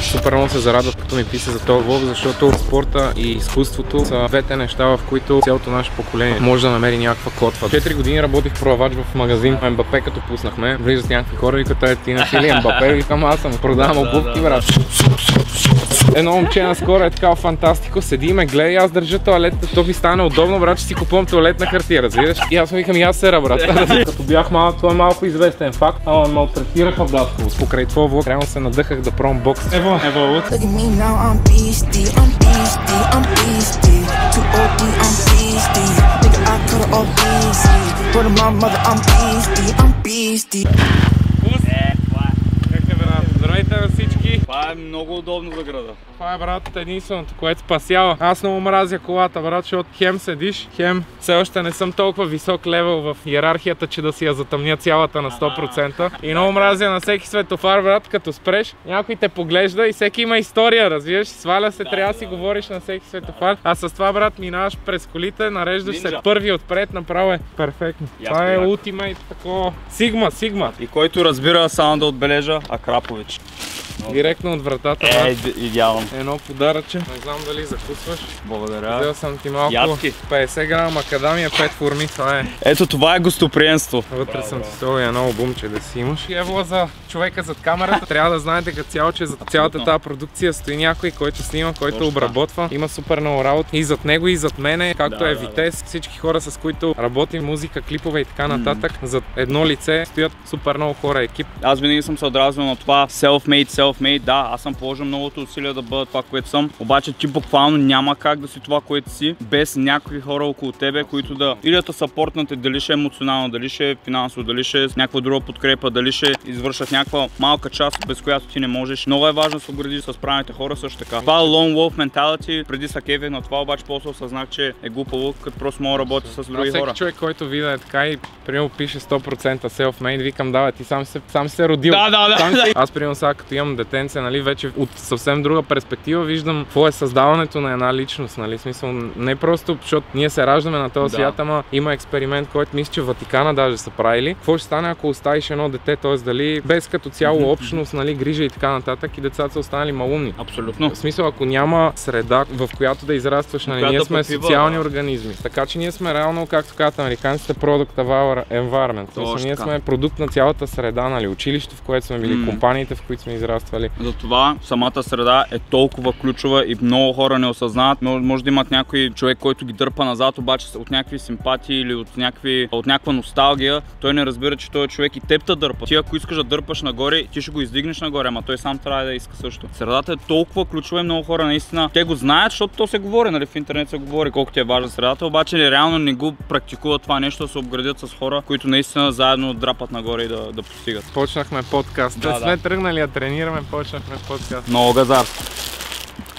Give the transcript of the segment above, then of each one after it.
Супер много се зарадвах, като ми писа за този влог, защото спорта и изкуството са двете неща, в които цялото наше поколение може да намери някаква котва. 4 години работих продавач в магазин Мбапе, като пуснахме. Влизат някакви хора и като ти на фили Мбапе, викам аз съм, продавам обувки, брат. Едно момче наскоро е такава фантастико, седи и ме гледа и аз държа тоалетта, то ми стане удобно, брат, че си купувам туалетна хартия, разбираш? И аз му викам и аз сера, брат. Като бях малък, това е малко известен факт, ама ме отрактираха в датко. Покрай това влог, реално се надъхах да пробвам бокс. Ево. Здравейте на всички! Това е много удобно за града. Това е, брат, единственото, което спасява. Аз много мразя колата, брат, защото хем седиш, хем все още не съм толкова висок левел в иерархията, че да си я затъмня цялата на 100%. И много мразя на всеки светофар, брат, като спреш, някой те поглежда и всеки има история, разбираш? Сваля се, трябва да си говориш на всеки светофар. А с това, брат, минаваш през колите, нареждаш се първи отпред, направо е перфектно. Това е ултимейт, такова. Сигма. И който разбира, само да отбележа, Акрапович. Директно от вратата, брат. Идеално. Едно подаръче. Не знам дали закусваш. Благодаря. Взел съм ти малко ядки. 50 грама макадамия, 5 форми, това е. Ето това е гостоприемство. Вътре съм ти сложил едно албумче да си имаш. И ево за човека зад камерата. Трябва да знаете като цяло, че зад цялата тази продукция стои някой, който снима, който обработва. Има супер много работа и зад него, и зад мене, както е Витес. Всички хора, с които работим, музика, клипове и така нататък. Зад едно лице стоят супер много хора, екип. Аз винаги съм се отразвал на това self-made. Да, аз съм положил многото усилия да бъда това, което съм. Обаче ти буквално няма как да си това, което си, без някакви хора около тебе, които да или да те съпортнат, дали ще е емоционално, дали ще е финансово, дали ще е с някаква друга подкрепа, дали ще извършат някаква малка част, без която ти не можеш. Много е важно да се огради с правилните хора също така. Това lone wolf mentality, преди са кефех на това, обаче после осъзнах, че е глупаво, като просто мога да работя с други хора. Всеки човек, който видя е така и примерно пише 100% self-made, викам, да, ти сам се родил. Аз примерно сега, като имам детенце, нали, вече от съвсем друга перспектива виждам какво е създаването на една личност, нали, смисъл не просто, защото ние се раждаме на този свят, ама има експеримент, който мисля, че Ватикана даже са правили. Какво ще стане, ако оставиш едно дете, т.е. дали без като цяло общност, нали, грижа и така нататък и децата са останали малумни. Абсолютно. В смисъл, ако няма среда, в която да израстваш, нали, ние сме социални организми. Така че ние сме реално, както казват американците, product of our environment. Ние сме продукт на цялата среда, нали, училището, в което сме били, компаниите, в които сме израствали. Затова самата среда е толкова ключова и много хора не осъзнават. Може да имат някой човек, който ги дърпа назад, обаче от някакви симпатии или от някаква носталгия, той не разбира, че той е човек и теб те дърпа. Ти ако искаш да дърпаш нагоре, ти ще го издигнеш нагоре, ама той сам трябва да иска също. Средата е толкова ключова и много хора наистина те го знаят, защото то се говори, нали, в интернет се говори колко ти е важна средата, обаче реално не го практикуват това нещо, да се обградят с хора, които наистина заедно драпат нагоре и да постигат. Почнахме подкаст. Сме тръгнали да тренираме, почнахме подкаст. Много газар.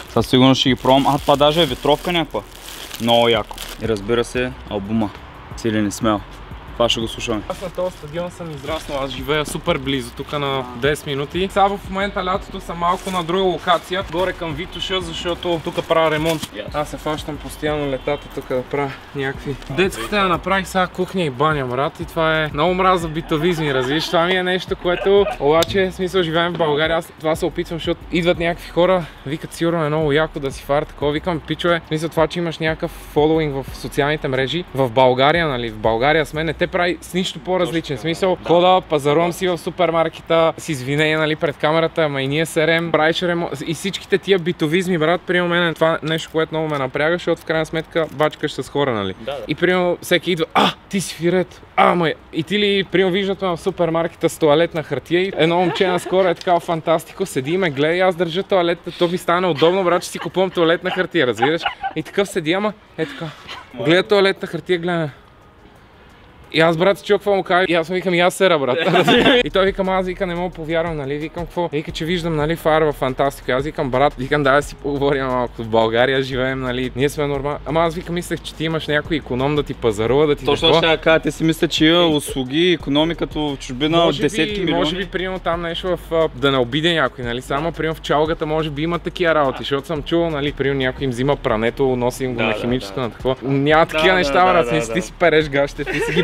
Със сигурност ще ги пробвам. Това даже е ветровка някаква. Много яко. И разбира се, албума. Силен и смел. Това ще го слушаме. Аз на този стадион съм израснал, аз живея супер близо, тук на 10 минути. Сега в момента лятото съм малко на друга локация, горе към Витоша, защото тук правя ремонт. Аз се фащам постоянно летата тук да правя някакви. Детските да направих сега кухня и баня, брат, и това е много мраза битовизми, разбираш. Това ми е нещо, което обаче, в смисъл, живеем в България, аз това се опитвам, защото идват някакви хора, викат сигурно е много яко да си фара такова, викам, пичове, в смисъл това, че имаш някакъв фолоуинг в социалните мрежи, в България, нали, в България сме, не те прави с нищо по-различен. В смисъл, хода, пазарувам си в супермаркета с извинение, нали, пред камерата, ама и ние серем, правиш ремонт и всичките тия битовизми, брат, при мен това нещо, което много ме напряга, защото в крайна сметка бачкаш с хора, нали. И примерно всеки идва, ти си фирет, и ти ли, примерно виждате в супермаркета с тоалетна хартия и едно момче наскоро е такава фантастико, седи и ме гледа и аз държа тоалетта, то ми стане удобно, брат, че си купувам тоалетна хартия, разбираш. И такъв седи, ама е така, гледа тоалетна хартия, гледа. И аз, брат, чуя какво му казва и аз му викам, и аз сера, брат. И той викам, аз вика, не мога повярвам, нали, викам какво? Вика, че виждам, нали, фара във фантастика. Аз викам, брат, викам, да си поговорим малко, в България живеем, нали, ние сме нормални. Ама аз викам, мислех, че ти имаш някой иконом да ти пазарува, да ти точно ще кажа, те си мислят, че има услуги, икономиката в чужбина от десетки милиони. Може би, примерно там нещо да не обиде някой, нали, само примерно в чалгата може би има такива работи, защото съм чувал, нали, примерно някой им взима прането, носи им го на химическо, на такова. Няма такива неща, брат, ти си переш гащите, ти си ги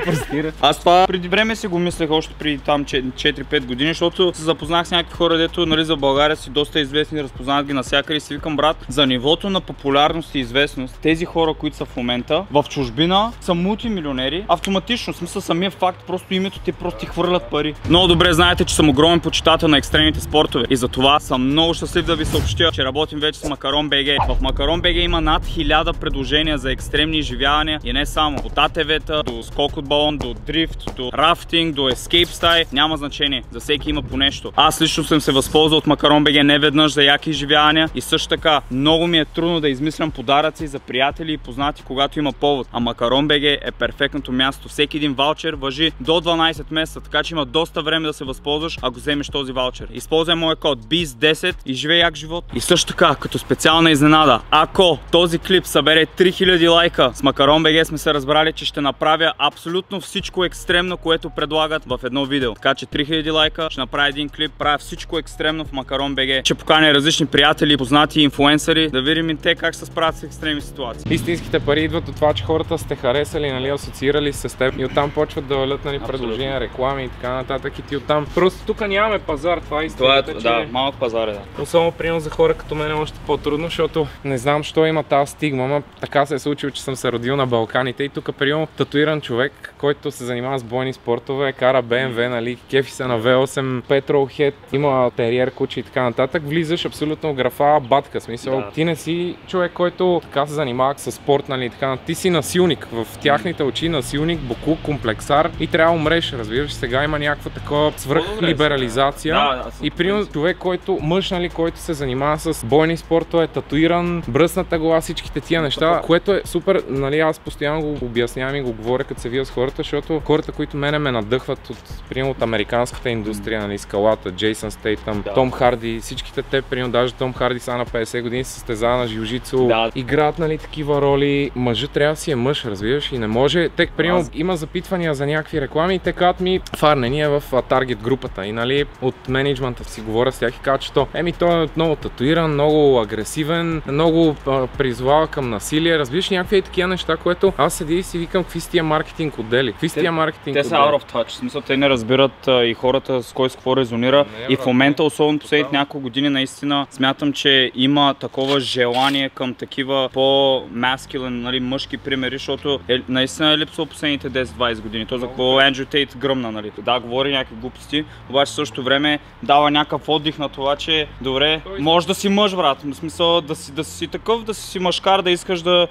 Аз това преди време си го мислех още при там 4-5 години, защото се запознах с някакви хора, дето нали, за България си доста известни, разпознават ги навсякъде и си викам, брат, за нивото на популярност и известност, тези хора, които са в момента в чужбина, са мултимилионери, автоматично, в смисъл самия факт, просто името те просто ти хвърлят пари. Много добре знаете, че съм огромен почитател на екстремните спортове и затова съм много щастлив да ви съобщя, че работим вече с Макарон БГ. В Макарон БГ има над 1000 предложения за екстремни изживявания и не само. От АТВ-та, до скок от балон, до дрифт, до рафтинг, до ескейп стаи, няма значение. За всеки има по нещо. Аз лично съм се възползвал от Макарон БГ не веднъж за яки изживявания и също така много ми е трудно да измислям подаръци за приятели и познати, когато има повод. А Макарон БГ е перфектното място. Всеки един ваучер важи до 12 месеца, така че има доста време да се възползваш, ако вземеш този ваучер. Използвай моя код BIZ10 и живей як живот. И също така, като специална изненада, ако този клип събере 3000 лайка, с Макарон БГ сме се разбрали, че ще направя абсолютно всичко екстремно, което предлагат в едно видео. Така че 3000 лайка, ще направя един клип, правя всичко екстремно в Макарон БГ. Ще поканя различни приятели, познати инфлуенсъри, да видим и те как се справят с екстремни ситуации. Истинските пари идват от това, че хората сте харесали, нали, асоциирали се с теб и оттам почват да валят нали, предложения, реклами и така нататък и ти оттам. Просто тук нямаме пазар, това е истината. Да, малък пазар е, да. Особено прием за хора като мен е още по-трудно, защото не знам защо има тази стигма, но така се е случило, че съм се родил на Балканите и тук прием татуиран човек, който се занимава с бойни спортове, кара BMW, нали, кефи се на V8, Petrolhead, има териер, куче и така нататък. Влизаш абсолютно графа батка, смисъл. Да. Ти не си човек, който така се занимава с спорт, нали, така. Ти си насилник, в тяхните очи насилник, буклук, комплексар и трябва да умреш, разбираш. Сега има някаква такова свръхлиберализация и прием човек, който мъж, нали, който се занимава с бойни спортове, татуиран, бръсната глава, всичките тия неща, което е супер, нали, аз постоянно го обяснявам и го говоря, като се вия с хората, защото хората, които мене ме надъхват от американската индустрия, нали, скалата, Джейсън Стейтъм, Том Харди, всичките те, примерно, даже Том Харди са на 50 години, се състезава на жилжицу, играят, нали, такива роли. Мъжът трябва да си е мъж, разбираш, и не може. Те, примерно, има запитвания за някакви реклами и те казват ми, фарне, ние в таргет групата и, нали, от менеджмента си говоря с тях и казват, че той е много татуиран, много агресивен, много призовава към насилие, разбираш, някакви такива неща, което аз седи и си викам, какви са тия маркетинг отдели? Какви са тия маркетинг отдели? Те са out of touch, в смисъл, те не разбират и хората с кой с какво резонира и в момента, особено последните няколко години, наистина смятам, че има такова желание към такива по-маскулен, нали, мъжки примери, защото наистина е липсвало последните 10-20 години. То за какво Ендрю Тейт гръмна, нали? Да, говори някакви глупости, обаче в същото време дава някакъв отдих на това, че добре, може да си мъж, брат, в смисъл да си такъв, да си мъжкар, да искаш да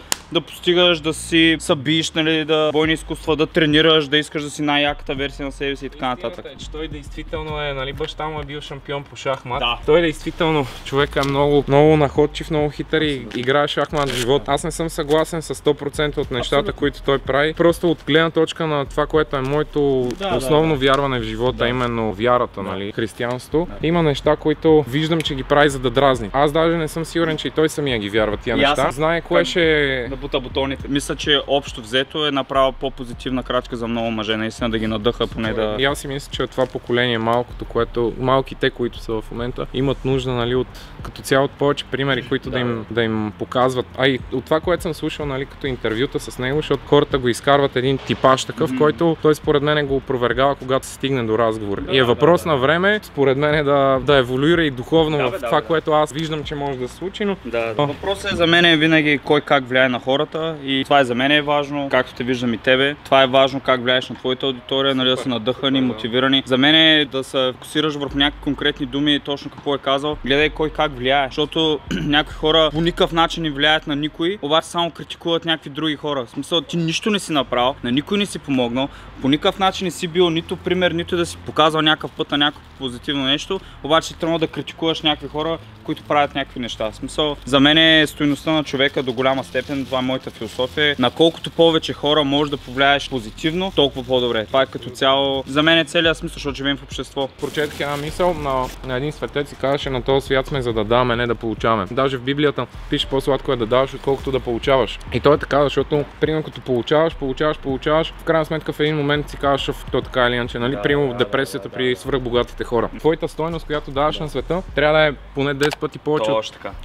постигаш, да си събиш, нали, да бойни изкуства, да тренираш, да искаш да си най-яката версия на себе си и така нататък. Той действително е, нали, баща му е бил шампион по шахмат. Да. Той действително, човек е много находчив, много хитър и играе шахмат в живота. Аз не съм съгласен с 100% от нещата, които той прави. Просто от гледна точка на това, което е моето основно вярване в живота, именно вярата, нали, християнство. Има неща, които виждам, че ги прави за да дразни. Аз даже не съм сигурен, че и той самия ги вярва тия неща. Знае кое ще... Да бута бутоните. Мисля, че общо взето е направил по-позитивна крачка за много мъже, наистина да ги надъха поне да... И аз си мисля, че това поколение малкото, което малките, които са в момента, имат нужда, нали, от като цяло от повече примери, които да им показват. А и от това, което съм слушал, нали, като интервюта с него, защото хората го изкарват един типаж такъв, който той според мен го опровергава, когато се стигне до разговор. И е въпрос на време, според мен да еволюира и духовно в това, което аз виждам, че може да се случи, но... Въпросът е за мен е винаги кой как влияе на хората и това е за мен е важно, както те виждам и тебе. Това е важно как влияеш на твоята аудитория, нали, да са надъхани, мотивирани. За мен е да се фокусираш върху някакви конкретни думи, точно какво е казал. Гледай кой как влияе, защото някои хора по никакъв начин не влияят на никой, обаче само критикуват някакви други хора. В смисъл, ти нищо не си направил, на никой не си помогнал, по никакъв начин не си бил нито пример, нито да си показал някакъв път на някакво позитивно нещо, обаче ти трябва да критикуваш някакви хора, които правят някакви неща. В смисъл, за мен е стойността на човека до голяма степен, това е моята философия. На колкото повече хора можеш да повлияеш позитивно, толкова по-добре. Това е като цяло, за мен е целият смисъл, защото живеем в общество. Прочетох една мисъл на един светец и казваше, на този свят сме за да даваме, не да получаваме. Даже в Библията пише по-сладко е да даваш, отколкото да получаваш. И то е така, защото примерно като получаваш, в крайна сметка в един момент си казваш, то така или иначе, нали, примерно в депресията при свръхбогатите хора. Твоята стойност, която даваш на света, трябва да е поне 10 пъти повече.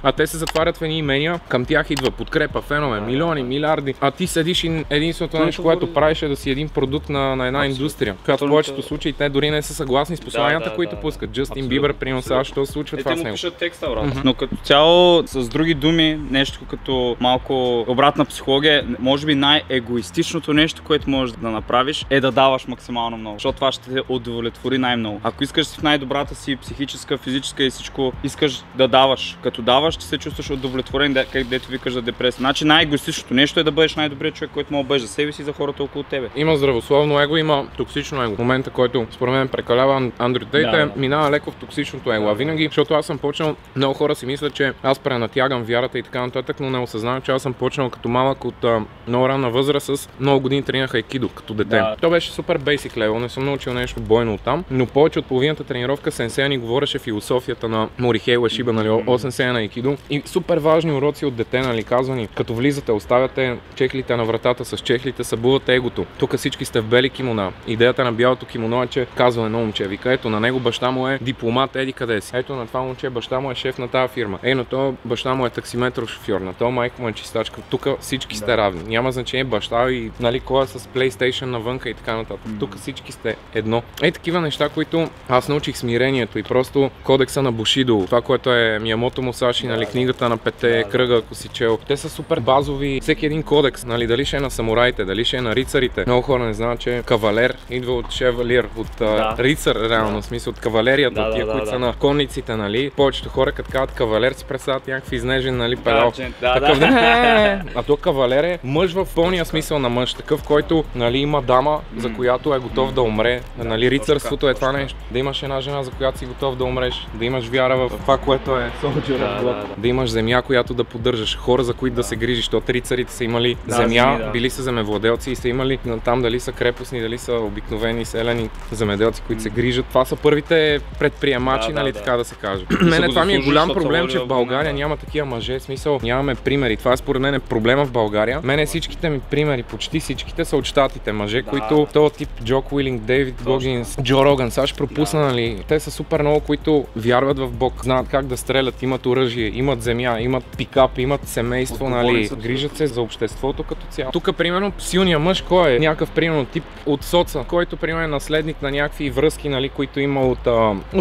А те се затварят в едни имения, към тях идва подкрепа, фенове, милиони, милиарди. А ти седиш и единственото нещо, което правиш е да си един продукт на една индустрия, която в повечето случаи те дори не са съгласни с посланията, които пускат. Джастин Бибър, примерно сега, що се случва това с него. Пишат текста, брат. Но като цяло, с други думи, нещо като малко обратна психология, може би най-егоистичното нещо, което можеш да направиш, е да даваш максимално много, защото това ще те удовлетвори най-много. Ако искаш в най-добрата си психическа, физическа и всичко, искаш да даваш. Като даваш, ще се чувстваш удовлетворен, дето викаш за депресия. Значи най-егоистичното нещо е да бъдеш най-добрият човек, който може да бъдеш за себе си и за хората около тебе. Има здравословно его, има токсично его. В момента, който според мен прекалява Андрю Тейт, минава леко в токсичното его. А винаги, защото аз съм почнал, много хора си мислят, че аз пренатягам вярата и така нататък, но не осъзнавам, че аз съм почнал като малък от много ранна възраст с много години тренирах айкидо като дете. То беше супер basic level, не съм научил нещо бойно оттам, но повече от половината тренировка сенсея ни говореше философията на Морихей Уешиба, нали, 8 сея на айкидо и супер важни уроци от дете, нали, казвани, като влизате, оставяте чехлите на вратата с чехлите, събувате егото. Тук всички сте в бели кимона. Идеята на бялото кимоно е, че казва едно момче, вика, ето на него баща му е дипломат, еди къде си. Ето на това момче баща му е шеф на тази фирма. На то баща му е таксиметров шофьор, на то майка му е чистачка. Тук всички сте равни. Няма значение баща и нали кой е с PlayStation навънка и така нататък. Тук всички сте едно. Такива неща, които аз научих смирението и просто кодекса на Бушидо, това, което е Миямото Мусаши, нали, книгата на петте кръга, ако си чел. Те са супер базови. Всеки един кодекс, нали, дали ще е на самураите, дали ще е на рицарите. Много хора не знаят, че кавалер идва от шевалир, от рицар, реално, в смисъл от кавалерията, тия, които са на конниците, нали. Повечето хора, като казват кавалер, си представят някакъв изнежен, нали, педал. А то кавалер е мъж в пълния смисъл на мъж, такъв, който, нали, има дама, за която е готов да умре. Нали, рицарството е това нещо. Да имаш една жена, за която си готов да умреш, да имаш вяра в това, което е Soldier, да имаш земя, която да поддържаш, хора, за които да се грижиш, защото рицарите са имали земя, били са земевладелци и са имали там дали са крепостни, дали са обикновени селени земеделци, които се грижат. Това са първите предприемачи, нали, така да се каже. Мене това ми е голям проблем, че в България няма такива мъже, смисъл, нямаме примери. Това според мен е проблема в България. Мене всичките ми примери, почти всичките са от щатите мъже, които този тип Джок Уилинг, Дейвид Гогинс, Джо Роган, сега ще пропусна, нали. Те са супер много, които вярват в Бог, знаят как да стрелят, имат оръжие, имат земя, имат пикап, имат семейство, нали, грижат се за обществото като цяло. Тук, примерно, силния мъж, кой е? Някакъв, примерно, тип от соца, който, примерно, е наследник на някакви връзки, нали, които има от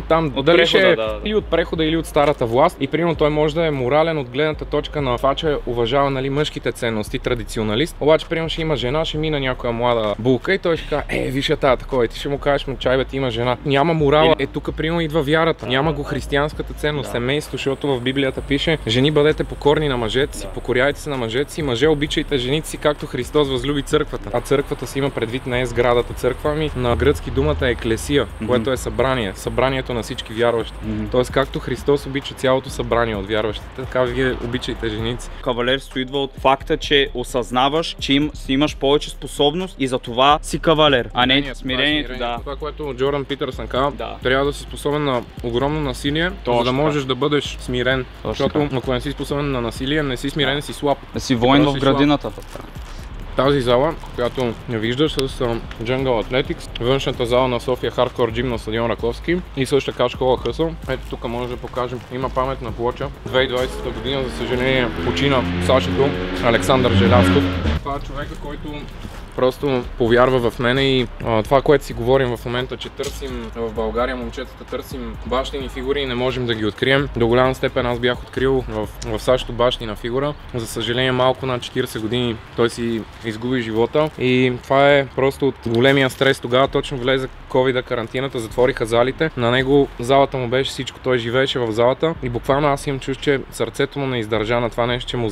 там, дали ще е или от прехода, или от старата власт. И, примерно, той може да е морален от гледната точка на това, че уважава, нали, мъжките ценности, традиционалист. Обаче, примерно, ще има жена, ще мина някоя млада булка и той ще каже, виж тая такова, и ти ще му кажеш, чай бе, ти има жена. Няма морала. Тук, примерно, идва вярата. Няма го християнската ценност, семейство, защото в Библията пише, жени бъдете покорни на мъжете си, покоряйте се на мъжете си, мъже обичайте жените си, както Христос възлюби църквата. А църквата си има предвид не е сградата църква, ами на гръцки думата е еклесия, което е събрание, събранието на всички вярващи. Тоест, както Христос обича цялото събрание от вярващите, така вие обичайте жените си. Кавалерство идва от факта, че осъзнаваш, че имаш повече способност и за това си кавалер, а не смирението. Това, което Джордан Питърсън казва, трябва да си способен на огромно насилие, за да можеш да бъдеш смирен. Защото ако не си способен на насилие, не си смирен, си слаб. Да си воин в градината. Тази зала, която я виждаш с Jungle Athletics, външната зала на София Hardcore Gym на стадион Раковски и също така школа Хъсъл. Ето тук може да покажем, има паметна плоча. 2020 година, за съжаление, почина Сашето Александър Желязков. Това е човека, който просто повярва в мене и това, което си говорим в момента, че търсим в България, момчетата търсим бащини фигури и не можем да ги открием. До голяма степен аз бях открил в Сашето бащина фигура. За съжаление, малко над 40 години той си изгуби живота и това е просто от големия стрес. Тогава точно влезе ковида, карантината, затвориха залите. На него залата му беше всичко, той живееше в залата и буквално аз имам чувство, че сърцето му не издържа на това нещо, че му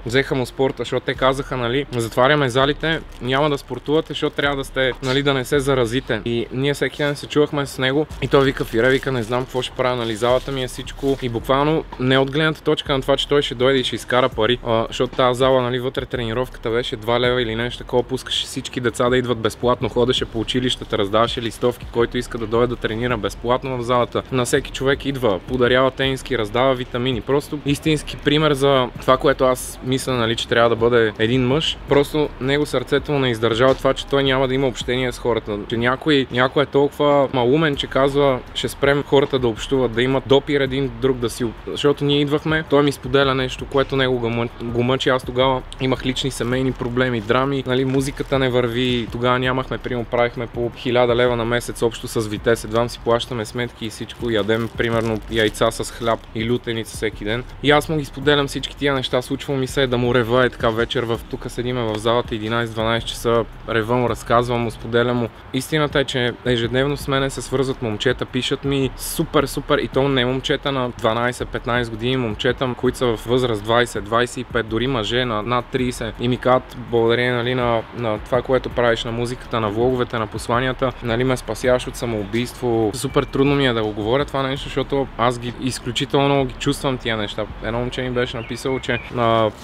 взеха му спорта, защото те казаха, нали, затваряме залите, няма да спортувате, защото трябва да сте, нали, да не се заразите. И ние всеки ден се чувахме с него и той вика, Фире, вика, не знам какво ще правя, нали, залата ми е всичко. И буквално не от гледната точка на това, че той ще дойде и ще изкара пари, защото тази зала, нали, вътре тренировката беше 2 лева или нещо такова, пускаше всички деца да идват безплатно, ходеше по училищата, раздаваше листовки, който иска да дойде да тренира безплатно в залата. На всеки човек идва, подарява тениски, раздава витамини. Просто истински пример за това, което аз мисля, нали, че трябва да бъде един мъж. Просто него сърцето му не издържал това, че той няма да има общение с хората. Че някой е толкова малумен, че казва, ще спрем хората да общуват, да имат допир един друг да си... Защото ние идвахме, той ми споделя нещо, което него го мъчи. Аз тогава имах лични семейни проблеми, драми, нали, музиката не върви, тогава нямахме, примерно правихме по 1000 лева на месец общо с Витес, едва си плащаме сметки и всичко, ядем примерно яйца с хляб и лютеница всеки ден. И аз му ги споделям всички тия неща, случва ми се да му рева така вечер, тук седиме в залата 11-12 часа, рева му, разказвам му, споделям му. Истината е, че ежедневно с мене се свързват момчета, пишат ми супер и то не момчета на 12-15 години, момчета, които са в възраст 20-25, дори мъже на над 30 и ми казват благодарение, нали, на това, което правиш, на музиката, на влоговете, на посланията, нали, ме спасяваш от самоубийство. Супер трудно ми е да го говоря това нещо, защото аз изключително ги чувствам тия неща. Едно момче ми беше написало, че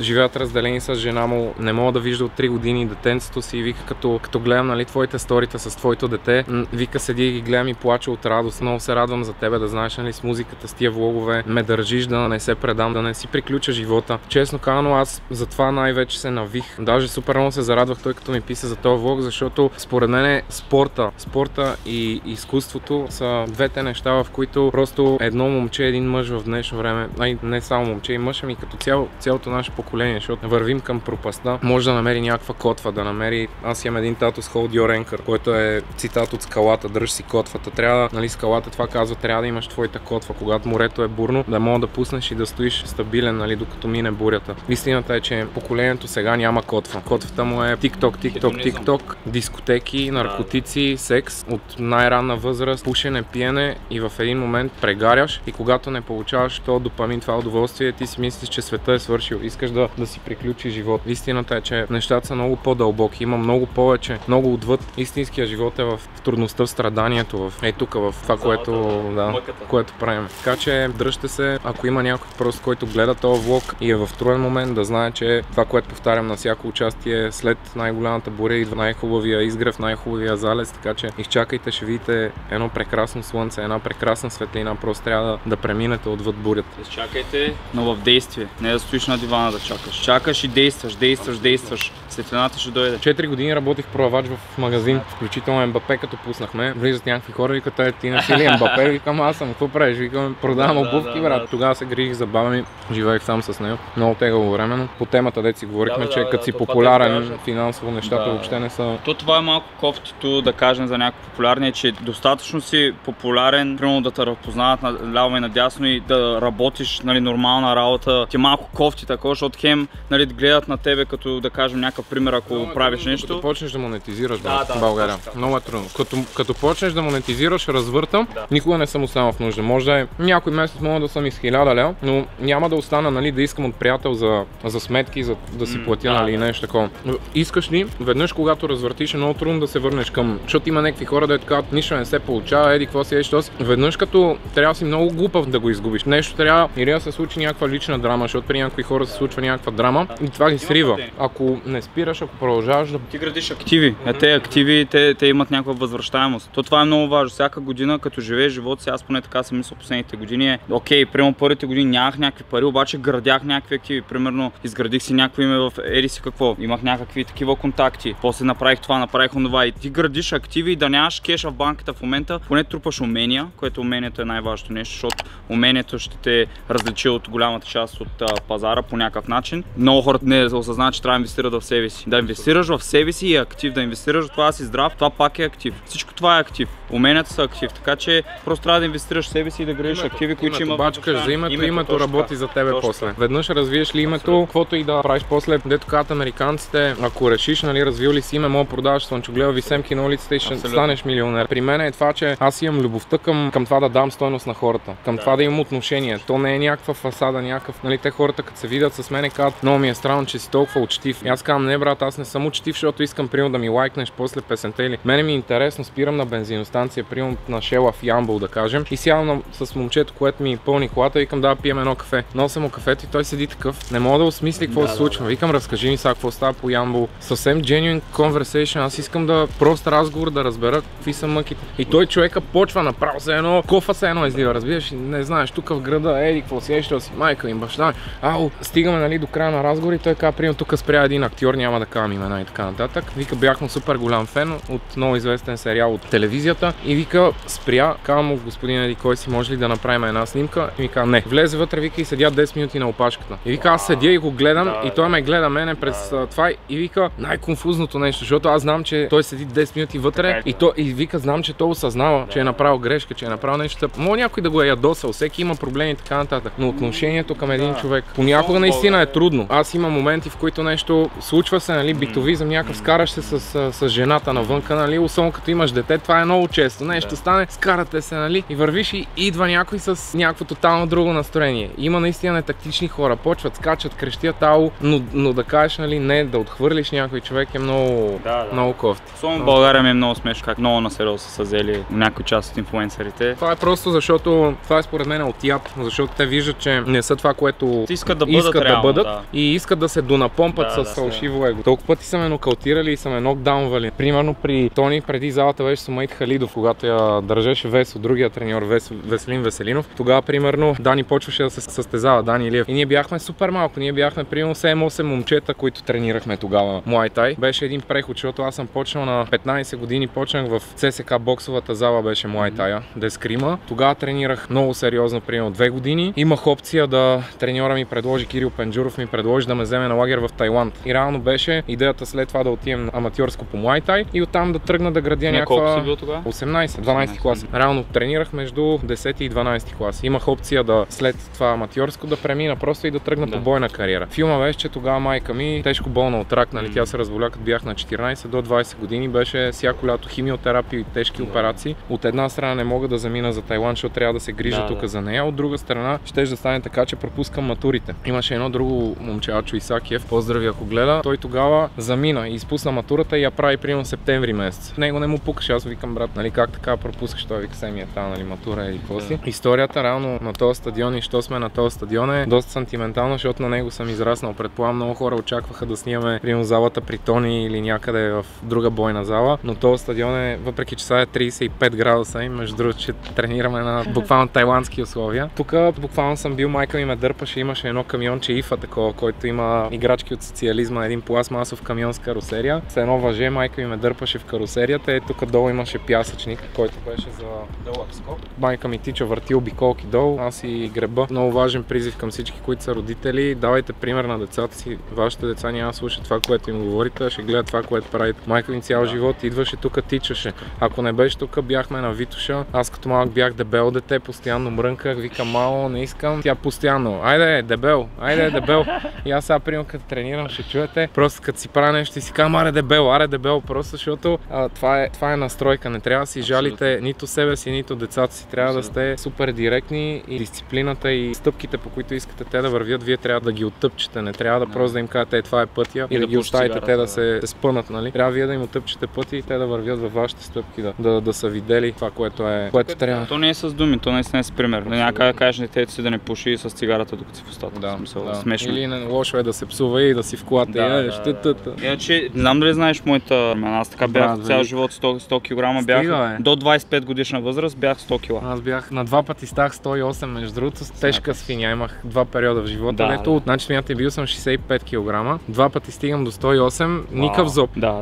живеят разделени с жена му, не мога да вижда от 3 години детенцето си и вика, като гледам, нали, твоите сторита с твоето дете, вика, седи и ги гледам и плача от радост. Много се радвам за тебе, да знаеш, нали, с музиката, с тия влогове ме държиш да не се предам, да не си приключа живота. Честно казано, аз затова най-вече се навих. Даже супер много се зарадвах той като ми писа за този влог, защото според мен спорта и изкуството са двете неща, в които просто едно момче, един мъж в днешно време, не само момче и мъж, ами като цялото наше поколение, защото вървим към пропаста, може да намери някаква котва, да намери... Аз имам един татус Hold Your Anchor, който е цитат от Скалата, дръж си котвата. Трябва, нали, Скалата това казва, трябва да имаш твоята котва, когато морето е бурно, да мога да пуснеш и да стоиш стабилен, нали, докато мине бурята. Истината е, че поколението сега няма котва. Котвата му е TikTok, дискотеки, наркотици, секс от най-ранна възраст, пушене, пиене и в един момент прегаряш и когато не получаваш то допамин, това удоволствие, ти си мислиш, че света е свършил. Искаш да си приключи живот. Истината е, че нещата са много по-дълбоки. Има много повече, много отвъд. Истинския живот е в трудността, в страданието, тук, в това, което правим. Така че дръжте се, ако има някой просто, който гледа този влог и е в труден момент, да знае, че това, което повтарям на всяко участие, след най-голямата буря идва най-хубавия изгрев, най-хубавия залез, така че изчакайте, ще видите едно прекрасно слънце, една прекрасна светлина, просто трябва да преминете отвъд бурята. Изчакайте, но в действие, не да стоиш на дивана да чакаш. Чакаш и действаш. Светлината ще дойде. 4 години работих продавач в магазин, включително МБП, като пуснахме. Влизат някакви хора, викат, ти не си ли МБП? Викам, аз съм, какво правиш? Викам, продавам обувки, брат. Тогава се грижих за баба ми, живеех сам с нея. Много тегаво време. По темата, дето си говорихме, че като си популярен финансово, нещата въобще не са... Това е малко кофтито да кажем за някой популярния, че достатъчно си популярен, примерно да те разпознават наляво и надясно и да работиш, нали, нормална работа. Ти малко кофти такова, защото хем, нали, гледат на тебе като, да кажем, някакъв пример, ако правиш нещо. Като почнеш да монетизираш в България. Много е трудно. Като почнеш да монетизираш, развърта, никога не съм останал в нужда. Може да е някой месец, мога да съм и с 1000 лева, но няма да остана, нали, да искам от приятел за сметки, за да си платя, нали, нещо такова. Искаш ли, веднъж когато развъртиш, е много трудно да се върнеш към, защото има някакви хора, да казват, нищо не се получава, еди, какво си еш, веднъж като трябва да си много глупав да го изгубиш. Нещо трябва или да се случи някаква лична драма, защото при някои хора се случва някаква драма и това ги срива. Ако не спираш, ако продължаваш да... Ти градиш активи. Те активи, те имат някаква възвръщаемост. Това е много важно. Всяка година, като живееш живота си, аз поне така съм мисля последните години е, окей, примерно първите години нямах някакви пари, обаче градях някакви активи. Примерно изградих си някакво име в еди си какво. Имах някакви такива контакти. После направих това, направих онова и ти градиш активи и да нямаш кеша в банката в момента, поне трупаш умения, което умението е най-важното нещо, защото умението ще те различи от голямата част от пазара по някакъв начин. Много хората не осъзнават, че трябва да инвестират в себе си. Да инвестираш в себе си е актив, да инвестираш в това си здрав, това пак е актив. Всичко това е актив. Уменията са актив, така че просто трябва да инвестираш в себе си и да градиш активи, които ще има. Бачкаш за името работи за тебе после. Веднъж развиеш ли името, каквото и да правиш после, дето казват американците, ако решиш, нали, развил ли си име, мога да продаваш слънчогледови семки на улицата и ще станеш милионер. При мен е това, че аз имам любовта към това да дам стойност на хората, към това да имам отношение. То не е някаква фасада, някакъв, нали, те хората като се видят с мене казват, много ми е странно, че си толкова учтив. И аз казвам, не брат, аз не съм учтив, защото искам примерно да ми лайкнеш после песента или. Мене ми е интересно, спирам на бензиностанция, примерно на Shell в Ямбол, да кажем, и сядам с момчето, което ми пълни колата и викам да пием едно кафе. Нося му кафето и той седи такъв. Не мога да осмисли какво се случва. Викам, разкажи ми сега какво става по Ямбол. Съвсем genuine conversation. Аз искам да прост разговор, да разбера какви са мъките. И той човека почва направо се едно, кофа се едно излива, разбираш, не знаеш, тук в града, еди, какво си еща си, майка им, баща. Стигаме, нали, до края на разговор и той казва, примерно тук спря един актьор, няма да казвам имена и така. така нататък. Вика, бях му супер голям фен от много известен сериал от телевизията и вика, спря, казва му господин Еди кой си, може ли да направим една снимка? И ми казва, не. Влезе вътре, вика, и седя 10 минути на опашката. И вика, аз седя и го гледам и той ме гледа мене през това и вика, най-конфузното нещо, защото аз знам, че той седи 10 минути вътре и вика, знам, че той осъзнава, че е направил грешка, че е направил нещо. Може някой да го е ядосал, всеки има проблеми и така нататък. Но отношението към един човек понякога наистина е трудно. Аз имам моменти, в които нещо случва се, нали, битовизъм, някакъв скараш се с жената навънка, нали, особено като имаш дете, това е много често. Нещо стане, скарате се, нали, и вървиш и идва някой с някакво тотално друго настроение. Има наистина нетактични хора, почват, скачат, крещят ау, но да кажеш, нали, не, да отхвърлиш някой човек е много кофти. Особено в България ми е много смешно как много насериозно са се взели някои част от инфлуенсърите. Това е просто защото това е според мен от яд, защото те виждат, че не са това, което искат да бъдат и искат да се донапомпат с фалшиво его. Толкова пъти са ме нокаутирали и са ме нокдаунвали. Примерно при Тони, преди залата беше Сумейт Халидов, когато я държеше Весо, другия треньор Веселин Веселинов. Тогава примерно Дани почваше да се състезава, Дани Илиев. И ние бяхме супер малко, ние бяхме примерно 7-8 момчета, които тренирахме тогава Муай Тай. Беше един преход, защото аз съм почнал на 15 години, почнах в ЦСК боксовата зала, беше Муай Тая, Дескрима. Тогава тренирах много сериозно, примерно 2 години. Имах опция да треньора ми предложи, Кирил Пенджуров ми предложи да ме вземе на лагер в Тайланд. И реално беше идеята след това да отидем аматьорско по Муай Тай и оттам да тръгна да градя някаква... Колко си бил тогава? 12 клас. Реално тренирах между 10 и 12 клас. Имах опция да след това аматьорско да премина просто и да тръгна по бойна кариера. Филма беше, че тогава майка ми тежко болна от рак, нали, тя се разболя като бях на 14 до 20 години, беше всяко лято химиотерапия и тежки операции. От една страна не мога да замина за Тайланд, защото трябва да се грижа тук за нея, от друга страна щеше да стане така, че пропускам матурите. Имаше едно друго момче, Ачо Исакиев, поздрави ако гледа, той тогава замина и изпусна матурата и я прави примерно септември месец. Него не му пукаше, аз викам брат, нали как така пропускаш, той вика семия та, нали матура или какво си. Историята реално на този стадион и що сме на този стадион е доста сантиментална, защото на него съм израснал. Предполагам, много хора очакваха да снимаме примерно залата при Тони или някъде в друга бойна зала, но този стадион е, въпреки че сега е 35 градуса и между другото, че тренираме на буквално тайландски условия. Тук буквално съм бил, майка ми ме дърпаше, имаше едно камионче ИФА такова, който има играчки от социализма, един пластмасов камион с карусерия. С едно въже майка ми ме дърпаше в карусерията и тук долу имаше пясъчник, който беше за дълъг скок. Майка ми тича, върти обиколки долу, аз и греба. Много важен призив към всички, които са родители, давайте пример на децата си. Вашите деца няма да слушат това, което им говорите, ще гледат това, което правите. Майка ми цял живот идваше тук, тичаше. Ако не беше тук, бяхме на Витоша. Аз като малък бях дебел дете, постоянно мрънках, викам мало, не искам. Тя постоянно, айде дебел, айде дебел. И аз сега примерно като тренирам, ще чуете, просто като си правя нещо и си казвам, аре дебел, просто защото това е настройка. Не трябва да си жалите нито себе си, нито децата си. Трябва да сте супер директни и дисциплината и стъпките, по които искате те да вървят, вие трябва да ги оттъпчете. Не трябва да просто да им кажете, това е пътя и да ги оставите те да се спънат, нали? Трябва вие да им оттъпчете пъти и те да вървят във вашите стъпки, да са видели това, което трябва. То не е с думи, то наистина е с пример. Някак да кажеш детето си да не пуши с цигарата докато си в устата. Смешно. Или лошо е да се псува и да си в колата. Иначе, не знам дали знаеш моята мен, аз така бях цял живот 100 кг, бях до 25 годишна възраст бях 100 кг. Аз бях на 2 пъти стах 108, между другото с тежка свиня, имах 2 периода в живота, дето значи смятате бил съм 65 кг, 2 пъти стигам до 108,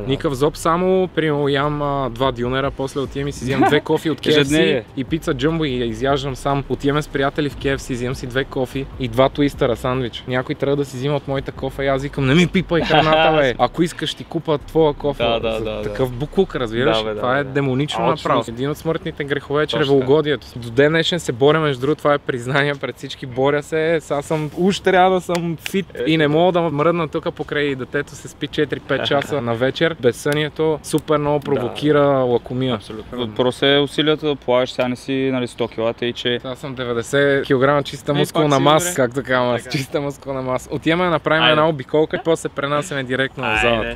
никакъв зоб, само примерно ям 2 дюнера, после отивам и си взимам 2 кофи от KFC и пица джамбо и я изяждам сам, отиваме с приятели в KFC, взимам си 2 кофи и 2 туистъра сандвич. Някой трябва да си взима от моята кофа и аз викам, не ми пипай храната, бе. Ако искаш ти купа твоя кофа. Такъв буклук, разбираш? Това е демонично направо. Един от смъртните грехове е чревоугодието. До ден днешен се боря, между другото, това е признание пред всички, боря се, сега съм, уж трябва да съм фит и не мога да мръдна тук покрай детето се спи 4-5 часа на вечер. Безсънието супер много провокира лакомия. Абсолютно. Просто е усилията да полагаш, сега не си 100 кг и че... Сега съм 90 кг чиста мускулна маса, както казвам, чиста мускулна маса. Отиваме да направим една обиколка и после се пренасяме директно в залата.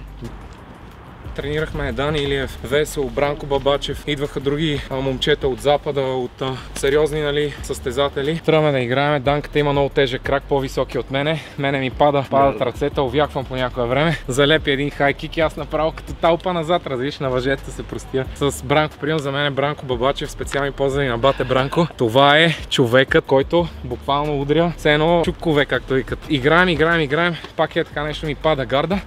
Тренирахме Дани Илиев, Весел, Бранко Бабачев, идваха други момчета от запада, от сериозни, нали, състезатели. Тръгваме да играем, Данката има много тежък крак, по-високи от мене. Мене ми падат ръцете, увяквам по някое време. Залепи един хайкик и аз направо като талпа назад, разбираш, на въжетата се простия. С Бранко, прием за мен е Бранко Бабачев, специални поздрави на бате Бранко. Това е човекът, който буквално удря все едно чукове, както викат. Играем, пак е така нещо ми пада гарда.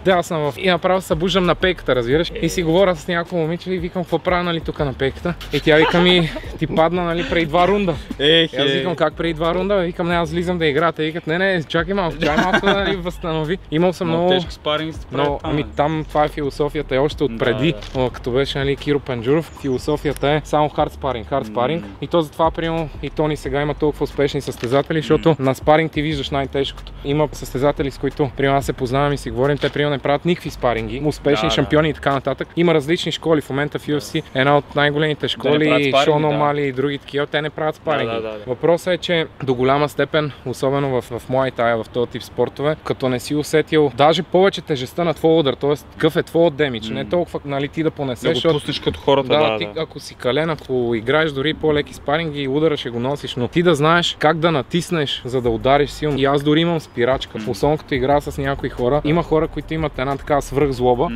Да, аз съм в... И направо се събуждам на пейката, разбираш? И си говоря с някакво момиче и викам, какво правя, нали, тук на пейката? И тя вика ми, ти падна, нали, преди 2 рунда. И аз викам, как преди 2 рунда? Викам, не, аз влизам да играя. Те викат, не, чакай малко, да нали, възстанови. Имал съм много тежки спаринги. Но, там това е философията, е още отпреди, като беше, нали, Киро Пенджуров. Философията е само хард спаринг. И то затова, примерно, и Тони сега има толкова успешни състезатели, защото на спаринг ти виждаш най-тежкото. Има състезатели, с които, примерно, аз се познавам и си говорим, те, примерно, не правят никакви спаринги, успешни шампиони и така нататък. Има различни школи. В момента в UFC една от най-големите школи, Шон Омали и други такива, те не правят спаринги. Въпросът е, че до голяма степен, особено в Muay Thai, в този тип спортове, като не си усетил даже повече тежестта на твой удар, т.е. какъв е твой демидж, не толкова, нали, ти да понесеш. Да го пуснеш като хората, ти, ако си кален, ако играеш дори по-леки спаринги и удара ще го носиш, но ти да знаеш как да натиснеш, за да удариш силно. И аз дори имам спирачка, особено като игра с някои хора. Има хора, които имат една така свръхзлоба,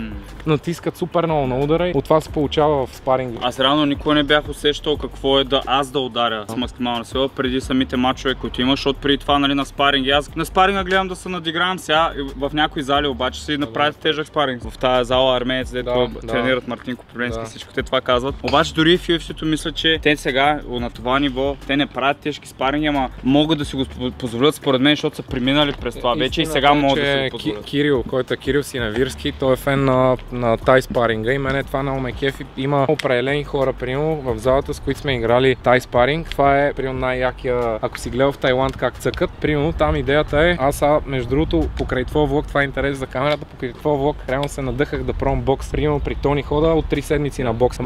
натискат супер много на удара и от това се получава в спаринги. Аз реално никога не бях усещал какво е аз да ударя с максимална сила преди самите мачове, които имаш, защото преди това, нали, на спаринги. Аз на спаринга гледам да се надигравам сега, в някои зали обаче си направят тежък спаринг. В тази зала армеец, дето тренират Мартин Копривленски, всичко те това казват. Обаче дори в UFC-то мисля, че те сега на това ниво, те не правят тежки спаринги, ама могат да си го позволят според мен, защото са преминали през това вече и сега могат да си го позволят. Кирил, който е Кирил Синавирски, той е фен на тай спаринга и мене това много ме кефи. Има определени хора, примерно, в залата, с които сме играли тай спаринг. Това е, примерно, най-якия, ако си гледал в Тайланд как цъкат, примерно, там идеята е, аз между другото, покрай твоя влог, това е интерес за камерата, покрай твоя влог, реално се надъхах да пробвам бокс. Примерно при Тони хода от 3 седмици на бокс.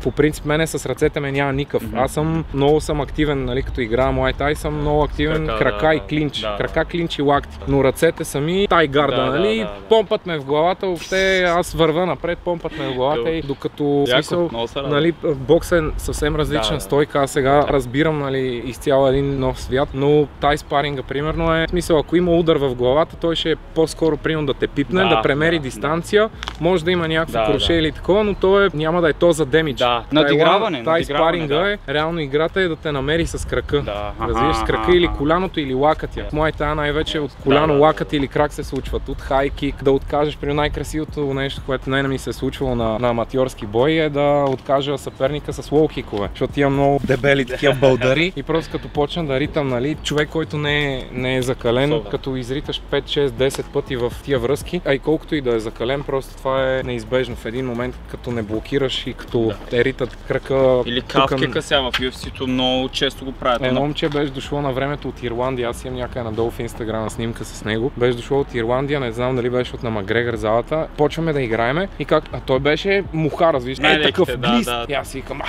По принцип, мене с ръцете ме няма никакъв. Аз съм много активен, нали, като играя Muay Thai, съм много активен крака и клинч. Крака, клинч и лакти. Но ръцете сами тай гарда, нали, помпат ме в главата, въобще аз върва напред, помпат ме в главата и докато смисъл, нали, бокс е съвсем различна стойка. Аз сега разбирам, нали, изцяло един нов свят, но тай спаринга, примерно, е смисъл, ако има удар в главата, той ще е по-скоро примерно да те пипне, да премери дистанция, може да има някакво круше или такова, но то няма да е то за демидж. Надиграване. Тай спаринга е, реално играта е да те намери с крака. Разбираш, с крака или коляното или лакътя. В Muay Thai най-вече от коляно, лакът или крак се случват. От хай кик, да откажеш, при най-красивото нещо, което не ми се е случвало на аматьорски бой, е да откажа съперника с лоу кикове. Защото имам много дебели такива бълдари и просто като почна да ритам, нали, човек, който не е закален, като изриташ 5, 6, 10 пъти в тия връзки, а и колкото и да е закален, просто това е неизбежно в един момент, като не блокираш и като те ритат крака. Или кавкека сега в UFC-то много често го правят. Едно момче беше дошло на времето от Ирландия, аз имам някъде надолу в Инстаграма снимка с него. Беше дошло от Ирландия, не знам дали беше от на Макгрегор залата. Почваме да играеме и как, а той беше мухар, виж, такъв глист. И аз викам,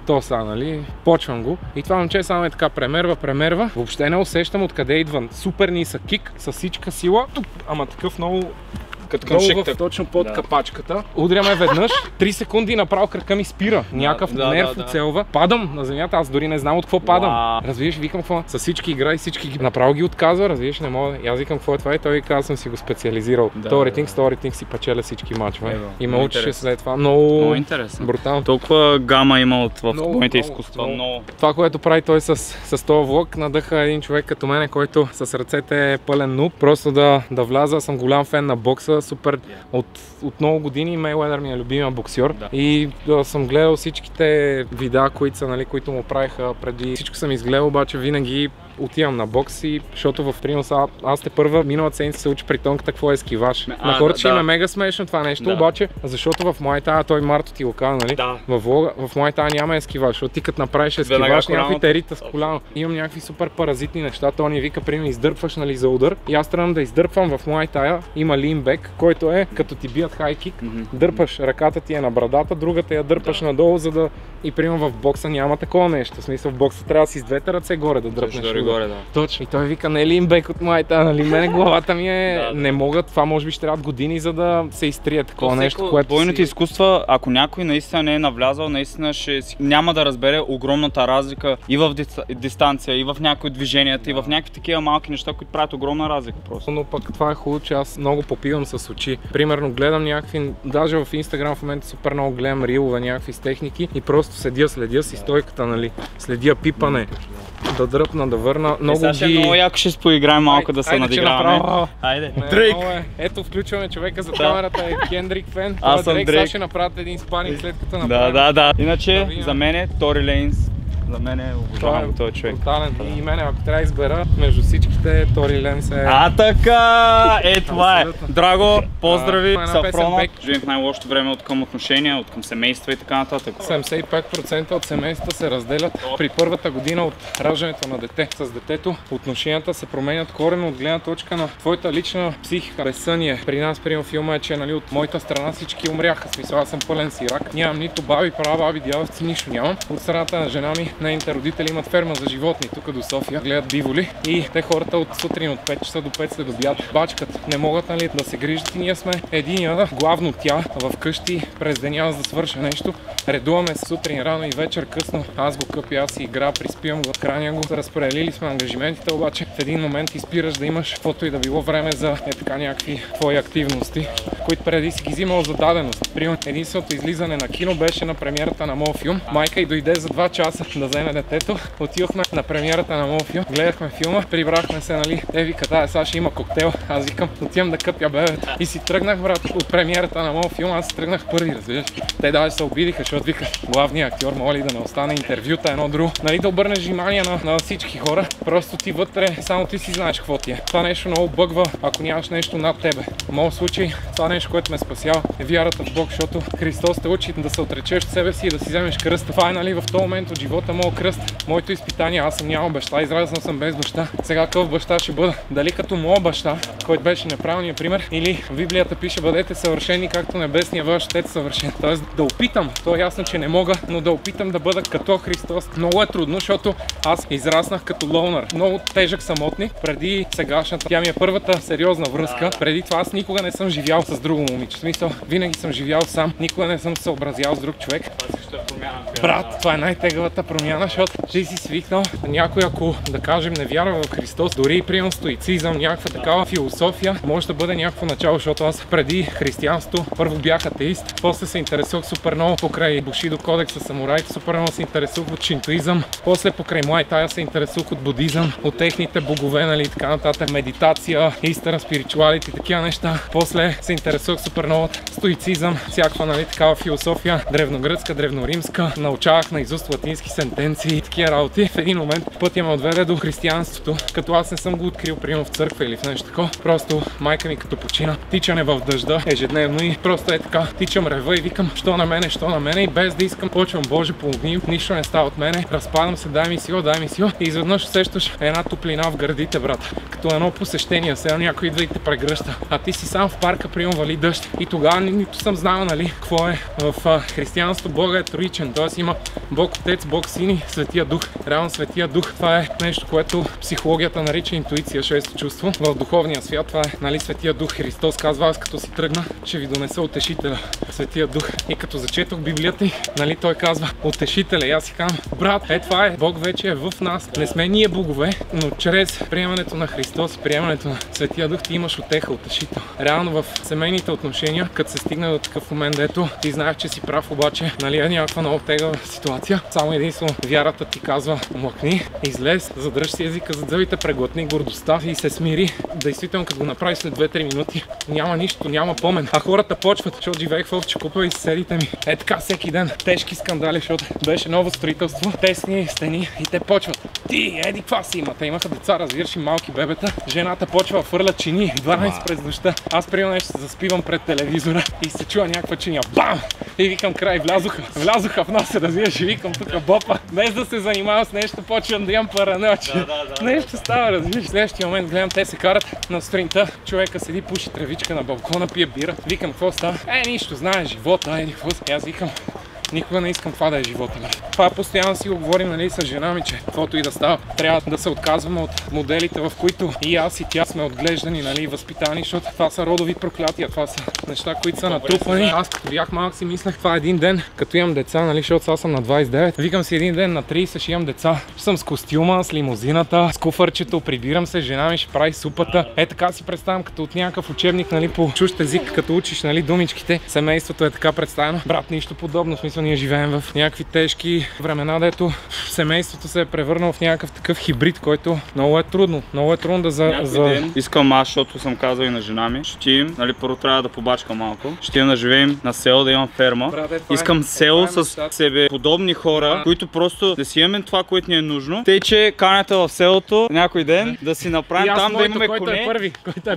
то са, нали, почвам го. И това момче само е така премерва. Въобще не усещам откъде идва. Супер нисък кик, с всичка сила, ама такъв много точно под капачката. Удряме веднъж, 3 секунди направо крака ми спира. Някакъв нерв оцелва. Падам на земята, аз дори не знам от какво падам. Разбираш, викам какво? С всички игра и всички направо ги отказва, разбираш, не мога. И аз викам какво е това и той каза, съм си го специализирал. Story си печеля всички мачове. И ме учеше след това. Много интересно. Брутално. Толкова гама има в бойните изкуства. Това, което прави той с този влог, надъха един човек като мене, който с ръцете е пълен нуб. Просто да вляза, съм голям фен на бокса. Супер. От много години Мейуедър ми е любимия боксьор и съм гледал всичките видеа, които му правиха преди. Всичко съм изгледал, обаче винаги отивам на бокс и защото в принос аз те първа миналата седмица се учи при тонката какво е скиваш. На хората им е мега смешно това нещо, обаче защото в Muay Thai, той Марто ти го каза, нали? В Muay Thai няма ескиваш, защото ти като направиш ескиваш, някакви те рита с коляно. Имам някакви супер паразитни неща, той ни вика, примерно издърпваш, нали, за удар и аз тръгвам да издърпвам в Muay Thai, има линбек, който е като ти бият хай кик, дърпаш, ръката ти е на брадата, другата я дърпаш надолу, за да и примерно в бокса няма такова нещо. В смисъл в бокса трябва да си с двете ръце горе да дръпнеш. Точно. И той вика, не е линбек от Muay Thai, нали, мене главата ми е, не могат, това може би ще трябват години, за да се изтрие такова нещо, което бойните изкуства, ако някой наистина не е навлязал, наистина няма да разбере огромната разлика и в дистанция, и в някои от движенията, и в някакви такива малки неща, които правят огромна разлика просто. Но пък това е хубаво, че аз много попивам с очи. Примерно гледам някакви, даже в Инстаграм в момента супер много гледам рилове, някакви с техники и просто следя си стойката, нали, следя пипане, да дръпна, да върна на много Сега ще е много яко, ще поиграем малко да се надиграваме. Айде. Дрейк! Ето, включваме човека за камерата, е Кендрик фен. Аз съм Дрейк. Дрейк. Сега ще направят един спаринг след като направим. Да. Иначе, за мен е Тори Лейнс. За мен е обожавам този човек. Брутален. И мене, ако трябва да избера между всичките, Тори Ленс е... Така! Това е. Драго, поздрави, Това е една Сафрона. песен Живеем в най-лошото време от към отношения, от към семейства и така нататък. 75% от семейства се разделят при първата година от раждането на дете. С детето отношенията се променят коренно от гледна точка на твоята лична психика. Безсъние. При нас, прием филма е, че нали, от моята страна всички умряха. Смисъл, аз съм пълен сирак. Нямам нито баби, прабаби, дядовци, нищо нямам. От страната на жена ми, нейните родители имат ферма за животни тук до София, гледат биволи и те хората от сутрин от 5 часа до 5 след обяд бачкат. Не могат нали, да се грижат и ние сме единия, главно тя, вкъщи през деня за да свърша нещо. Редуваме се сутрин рано и вечер късно. Аз го къпя, аз си игра, приспивам го, храня го. Разпределили сме ангажиментите, обаче в един момент изпираш да имаш каквото и да било време за така някакви твои активности, които преди си ги взимал за даденост. Примерно единственото излизане на кино беше на премиерата на моят филм. Майка й дойде за 2 часа да вземе детето. Отидохме на премиерата на моят филм, гледахме филма, прибрахме се, нали, те викат, сега ще има коктейл. Аз викам, отивам да къпя бебето. И си тръгнах, брат, от премиерата на моят филм, аз тръгнах първи, разбираш. Те даже се обидиха, защото викат, главният актьор моли да не остане интервюта, едно друго. Нали, да обърнеш внимание на всички хора. Просто ти вътре, само ти си знаеш какво ти е. Това нещо много бъгва, ако нямаш нещо над тебе. В моят случай, това нещо, което ме спасява, е вярата в Бог, защото Христос те учи да се отречеш от себе си и да си вземеш кръста. Това е, нали, в този момент от живота моят кръст, моето изпитание. Аз съм нямал баща, израснал съм без баща. Сега какъв баща ще бъда? Дали като моят баща, който беше неправилният пример, или в Библията пише бъдете съвършени, както небесният ваш Отец съвършен. Тоест да опитам, то е ясно, че не мога, но да опитам да бъда като Христос. Много е трудно, защото аз израснах като лоунър. Много тежък самотник преди сегашната. Тя ми е първата сериозна връзка. Преди това аз никога не съм живял с друго момиче. В смисъл, винаги съм живял сам, никога не съм се съобразял с друг човек. Брат, това е най-тегавата промяна, защото ти си свикнал. Някой, ако да кажем не вярва в Христос, дори и прием стоицизъм, някаква такава философия, може да бъде някакво начало, защото аз преди християнство първо бях атеист, после се интересувах супер много покрай Бушидо кодекса самураите, супер много се интересувах от шинтоизъм, после покрай Муай Тай се интересувах от будизъм, от техните богове, нали, така нататък, медитация, истина, спиричуалити и такива неща. После се интересувах супер много от стоицизъм, всякаква, нали, такава философия, древногръцка, древноримска, научавах наизуст латински сентенции и такива работи. В един момент пътя ме отведе до християнството, като аз не съм го открил приема в църква или в нещо такова. Просто майка ми като почина, тичане в дъжда ежедневно и просто е така, тичам рева и викам, що на мене и без да искам, почвам, Боже помогни, нищо не става от мене, разпадам се, дай ми сила и изведнъж усещаш една топлина в гърдите, брат. Като едно посещение, сега някой идва и те прегръща, а ти си сам в парка, прием вали дъжд и тогава нито съм знал, нали, какво е в християнство. Бога е троичен, т.е. има Бог Отец, Бог Син и Светия Дух. Реално Светия Дух, това е нещо, което психологията нарича интуиция, шесто чувство. В духовния свят това е, нали, Светия Дух. Христос казва, аз като си тръгна, ще ви донеса утешителя, Светия Дух. И като зачетох Библията, нали, той казва утешителя. И аз си казвам, брат, това е, Бог вече е в нас. Не сме ние богове, но чрез приемането на Христос и приемането на Светия Дух ти имаш утеха, утешител. Реално в семейните отношения, като се стигне до такъв момент, дето ти знаеш, че си прав, обаче, нали, е някаква много тегава ситуация. Само единствено вярата ти казва, млъкни, излез, задръж си езика за зъбите, преглътни гордостта и се смири. Действително, като го направиш след 2-3 минути, няма нищо, няма помен. А хората почват, защото живеех в Овче купа и съседите ми. Е така всеки ден. Тежки скандали, защото беше ново строителство, тесни стени и те почват. Ти, еди, каква си има? Те имаха деца, разбираш, и малки бебета. Жената почва да фърля чини, 12 през нощта. Аз приема нещо, се заспивам пред телевизора и се чува някаква чиня. Бам! И викам край, влязоха в носа, разбираш, и викам тук бопа. Без да се занимавам с нещо, почвам да имам параноя, че нещо става, разбираш. В следващия момент гледам, те се карат на сутринта. Човека седи, пуши тревичка на балкона, пие бира. Викам, какво става? Нищо, знаеш, живота, какво става? Аз викам, никога не искам това да е живота ми. Това постоянно си го говорим, нали, с жена ми, че каквото и да става, трябва да се отказваме от моделите, в които и аз и тя сме отглеждани, нали, възпитани, защото това са родови проклятия, това са неща, които са натрупани. Аз като бях малък си мислех, това един ден, като имам деца, нали, защото аз съм на 29, викам си един ден на 30 ще имам деца, ще съм с костюма, с лимузината, с куфърчето, прибирам се, жена ми ще прави супата. Така си представям като от някакъв учебник, нали, по чужд език, като учиш, нали, думичките. Семейството е така представено. Брат, нищо подобно, в смисъл смисъл ние живеем в някакви тежки времена, дето семейството се е превърнало в някакъв такъв хибрид, който много е трудно. Много е трудно да ден искам аз, защото съм казал и на жена ми, ще отидем, нали, първо трябва да побачкам малко, ще отидем да живеем на село, да имам ферма. Искам село с себе подобни хора, които просто да си имаме това, което ни е нужно. Тъй, че канете в селото някой ден да си направим там, да имаме коне.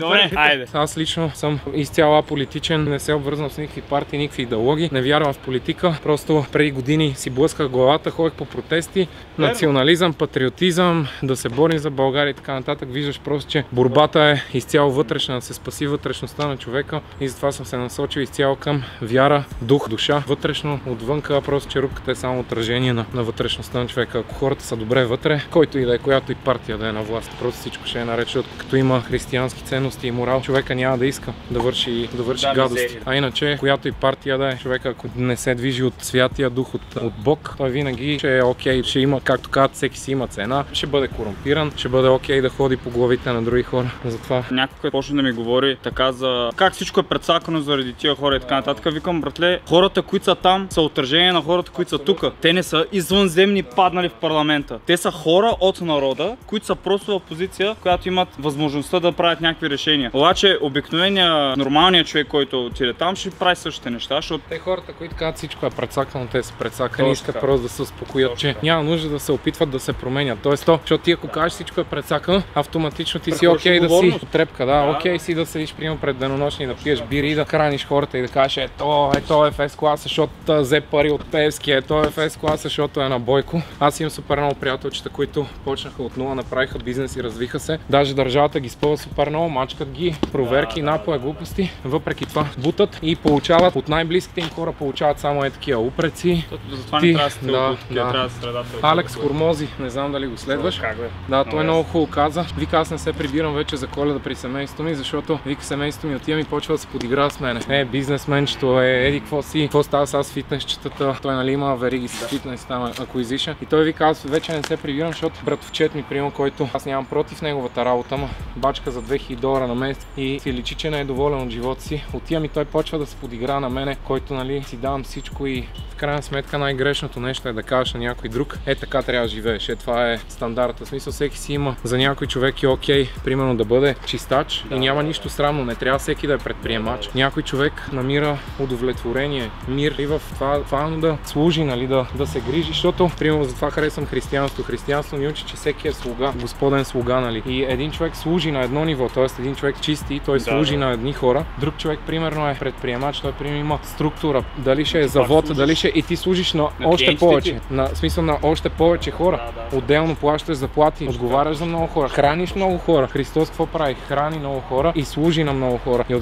Добре, айде. Аз лично съм изцяло аполитичен, не се обвързвам с никакви партии, никакви идеологии, не вярвам в политика. Просто преди години си блъсках главата, ходех по протести, национализъм, патриотизъм, да се борим за България и така нататък. Виждаш просто, че борбата е изцяло вътрешна, да се спаси вътрешността на човека и затова съм се насочил изцяло към вяра, дух, душа, вътрешно, отвънка, просто черупката е само отражение на вътрешността на човека. Ако хората са добре вътре, който и да е, която и партия да е на власт, просто всичко ще е наред, защото като има християнски ценности и морал, човека няма да иска да върши гадости. А иначе, която и партия да е, човека ако не се движи от святия дух, от Бог, той винаги ще е окей, ще има, както казват, всеки си има цена, ще бъде корумпиран, ще бъде окей да ходи по главите на други хора. Затова някой почна да ми говори така за как всичко е прецакано заради тия хора и така нататък. Викам, братле, хората, които са там, са отражение на хората, които са тук. Те не са извънземни паднали в парламента. Те са хора от народа, които са просто в позиция, която имат възможността да правят някакви решения. Обаче обикновеният, нормалният човек, който отиде там, ще прави същите неща, защото те хората, които казват всичко е прецакано, те са прецакани, искат просто да се успокоят, че няма нужда да се опитват да се променят. Тоест, защото ти ако кажеш всичко е прецакано, автоматично ти си окей да си потребка, да, окей си да седиш приема пред денонощни, да пиеш бири и да храниш хората и да кажеш ето е в С класа, защото взе пари от Певски, ето е в С класа, защото е на Бойко. Аз имам супер много приятелчета, които почнаха от нула, направиха бизнес и развиха се. Даже държавата ги спъва супер много, мачкат ги, проверки, напоя глупости. Въпреки това бутат и получават от най-близките им хора, получават само такива упреци. Затова не трябва да сте Алекс Хормози, не знам дали го следваш. Да, той много хубаво каза. Вика, аз не се прибирам вече за Коледа при семейството ми, защото вика семейството ми отивам и почва да се подигра с мене. Бизнесменчето еди какво си, какво става с фитнесчетата, той нали има вериги с фитнес там, ако изиша. И той вика, аз вече не се прибирам, защото братовчет ми приема, който аз нямам против неговата работа, ма бачка за $2000 на месец и си личи, че не е доволен от живота си. Отивам и той почва да се подигра на мене, който нали си давам всичко и в крайна сметка най-грешното нещо е да кажеш на някой друг, така трябва да живееш, това е стандарта. В смисъл всеки си има, за някой човек е окей, примерно да бъде чистач и няма нищо срамно, не трябва всеки да е предприемач. Някой човек намира удовлетворение, мир и в това да служи, нали, да се грижи, защото примерно затова харесвам християнство. Християнство ни учи, че всеки е слуга, господен слуга, нали. И един човек служи на едно ниво, т.е. един човек чисти, той служи на едни хора, друг човек примерно е предприемач, той примерно има структура, дали ще е завод, дали ще и ти служиш на още повече, на смисъл на още повече хора. Отделно плащаш заплати, отговаряш за много хора, храниш много хора. Христос какво прави? Храни много хора и служи на много хора. И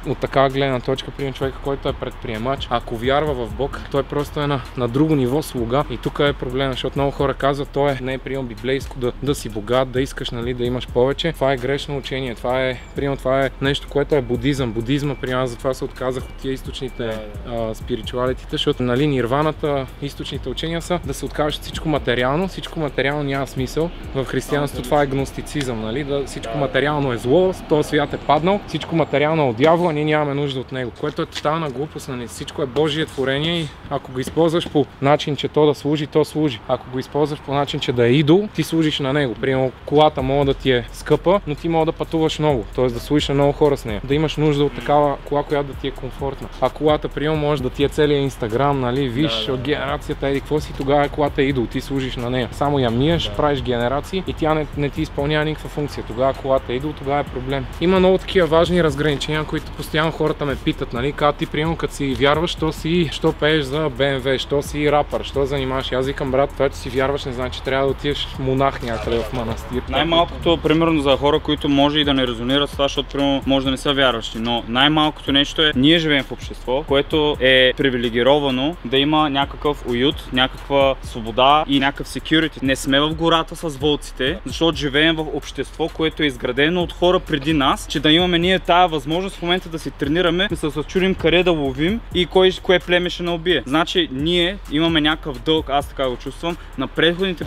от такава гледна точка, примерно човека, който е предприемач, ако вярва в Бог, той просто е на друго ниво слуга. И тук е проблем, защото много хора казват, той не е прием библейско да си богат, да искаш, нали, да имаш повече. Това е грешно учение. Това е нещо, което е будизъм. Будизма, примерно, затова се отказах от тия източните спиритуалитите, защото нали, нирваната, източните учения са да се откажеш всичко материално. Всичко материално няма смисъл. В християнството това е гностицизъм, нали? Всичко материално е зло, този свят е паднал, всичко материално е от дявола, ние нямаме нужда от него, което е тотална глупост, нали? Всичко е Божие творение и ако го използваш по начин, че то да служи, то служи. Ако го използваш по начин, че да е идол, ти служиш на него. Примерно колата може да ти е скъпа, но ти може да пътуваш много, т.е. да служиш на много хора с нея. Да имаш нужда от такава кола, която да ти е комфортна. А колата, примерно, може да ти е целият Инстаграм, нали? Виж от генерацията, какво си, тогава колата е идол, ти служиш на нея. Само я миеш, правиш генерации и тя не ти изпълнява никаква функция. Тогава колата е идол, тогава е проблем. Има много такива важни разграничения, които постоянно хората ме питат, нали? Казват ти, примерно, като си вярваш, що пееш за BMW, що си рапър, що занимаваш. Аз викам, брат, това, че си вярваш, не значи, че трябва да отидеш монах някъде в манастир. Най-малкото, примерно за хора, които може и да не резонират с това, защото примерно може да не са вярващи, но най-малкото нещо е, ние живеем в общество, което е привилегировано да има някакъв уют, някаква свобода и някакъв security. Не сме в гората с вълците, защото живеем в общество, което е изградено от хора преди нас, че да имаме ние тая възможност в момента да си тренираме, да се чудим къде да ловим и кое племе ще наубие. Значи ние имаме някакъв дълг, аз така го чувствам, на предходните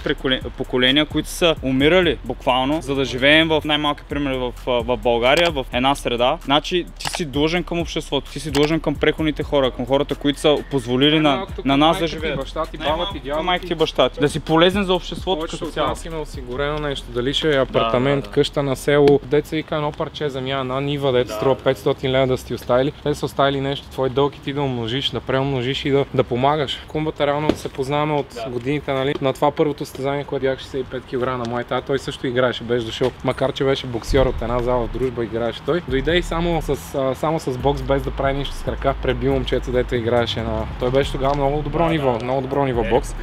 поколения, които са умирали буквално, за да живеем в най-малки примери в България, в една среда. Значи ти си длъжен към обществото, ти си длъжен към преходните хора, към хората, които са позволили позволили на нас да живеят. Баща ти, баба ти, дядо ти. Майка ти, баща ти. Да си полезен за обществото като цяло. Повечето от нас има осигурено нещо, дали ще е апартамент, къща на село, деца вика едно парче земя, една нива, дето струва 500 лева да сте оставили. Те са оставили нещо, твой дълг и ти да умножиш, да преумножиш и да помагаш. Кумбата реално се познаваме от годините, нали? На това първото състезание, което бях 65 кг на мой тата, той също играеше, беше дошъл, макар че беше боксер от една зала в Дружба, играеше той. Дойде и само с бокс, без да прави нищо с крака, преби момчето, дето играеше на... Той беше тогава много добро ниво бокс.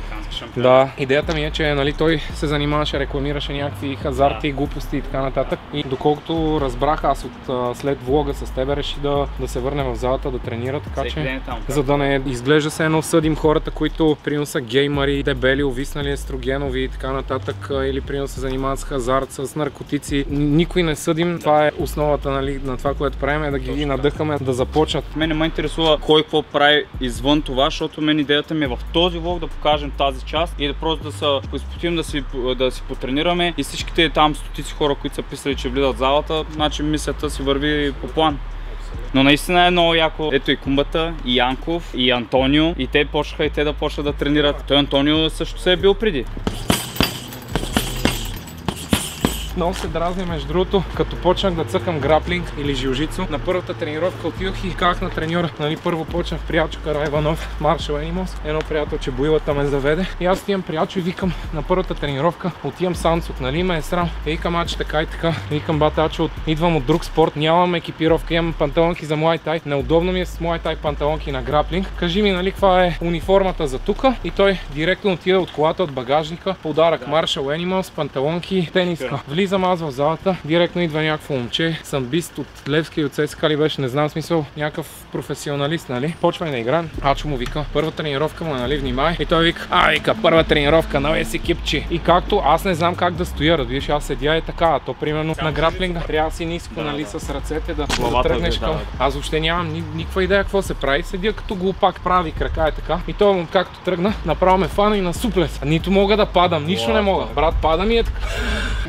Да, идеята ми е, че нали, той се занимаваше, рекламираше някакви хазарти, глупости и така нататък. И доколкото разбрах, аз след влога с тебе реши да се върне в залата да тренира, така че за да не изглежда се едно съдим хората, които примерно са геймари, дебели, увиснали естрогенови и така нататък, или примерно се занимават с хазарт, с наркотици. Никой не съдим. Това е основата, нали, на това, което правим, е да ги надъхаме да започнат. Мен не ме интересува кой какво прави извън това, защото мен идеята ми е в този влог да покажем тази част и да просто да се поизпотим, да си потренираме и всичките там стотици хора, които са писали, че влизат в залата, значи мисията си върви по план. Но наистина е много яко. Ето и Кумбата, и Янков, и Антонио, и те почнаха да почнат да тренират. Той Антонио също се е бил преди. Много се дразни, между другото, като почнах да цъкам граплинг или жилжицу. На първата тренировка отидох и казах на треньора, нали, първо почнах приятел Карайванов, Martial Animals, едно приятелче Боилата ме заведе. И аз отивам приятел и викам на първата тренировка, отивам Сансук, нали, ме е срам. И викам, аче така и така, викам батачо, идвам от друг спорт, нямам екипировка, имам панталонки за Muay Thai, неудобно ми е с Muay Thai панталонки на граплинг. Кажи ми, нали, каква е униформата за тука? И той директно отида от колата, от багажника, подарък Martial Animals, панталонки, тениска. Влизам аз в залата, директно идва някакво момче, самбист от Левски и от ССК ли беше, не знам смисъл, някакъв професионалист, нали? Почвай да играем. Ачо му вика, първа тренировка му, нали, внимай. И той вика, вика, първа тренировка, новия си кипчи. И както аз не знам как да стоя, разбираш, аз седя и така, а то примерно на граплинга трябва си ниско, нали, с ръцете да тръгнеш към. Аз въобще нямам никаква идея какво се прави, седя като глупак, прави крака е така. И той, както тръгна, направо ме фана и на суплес. Нито мога да падам, нищо не мога. Брат, падам и е така.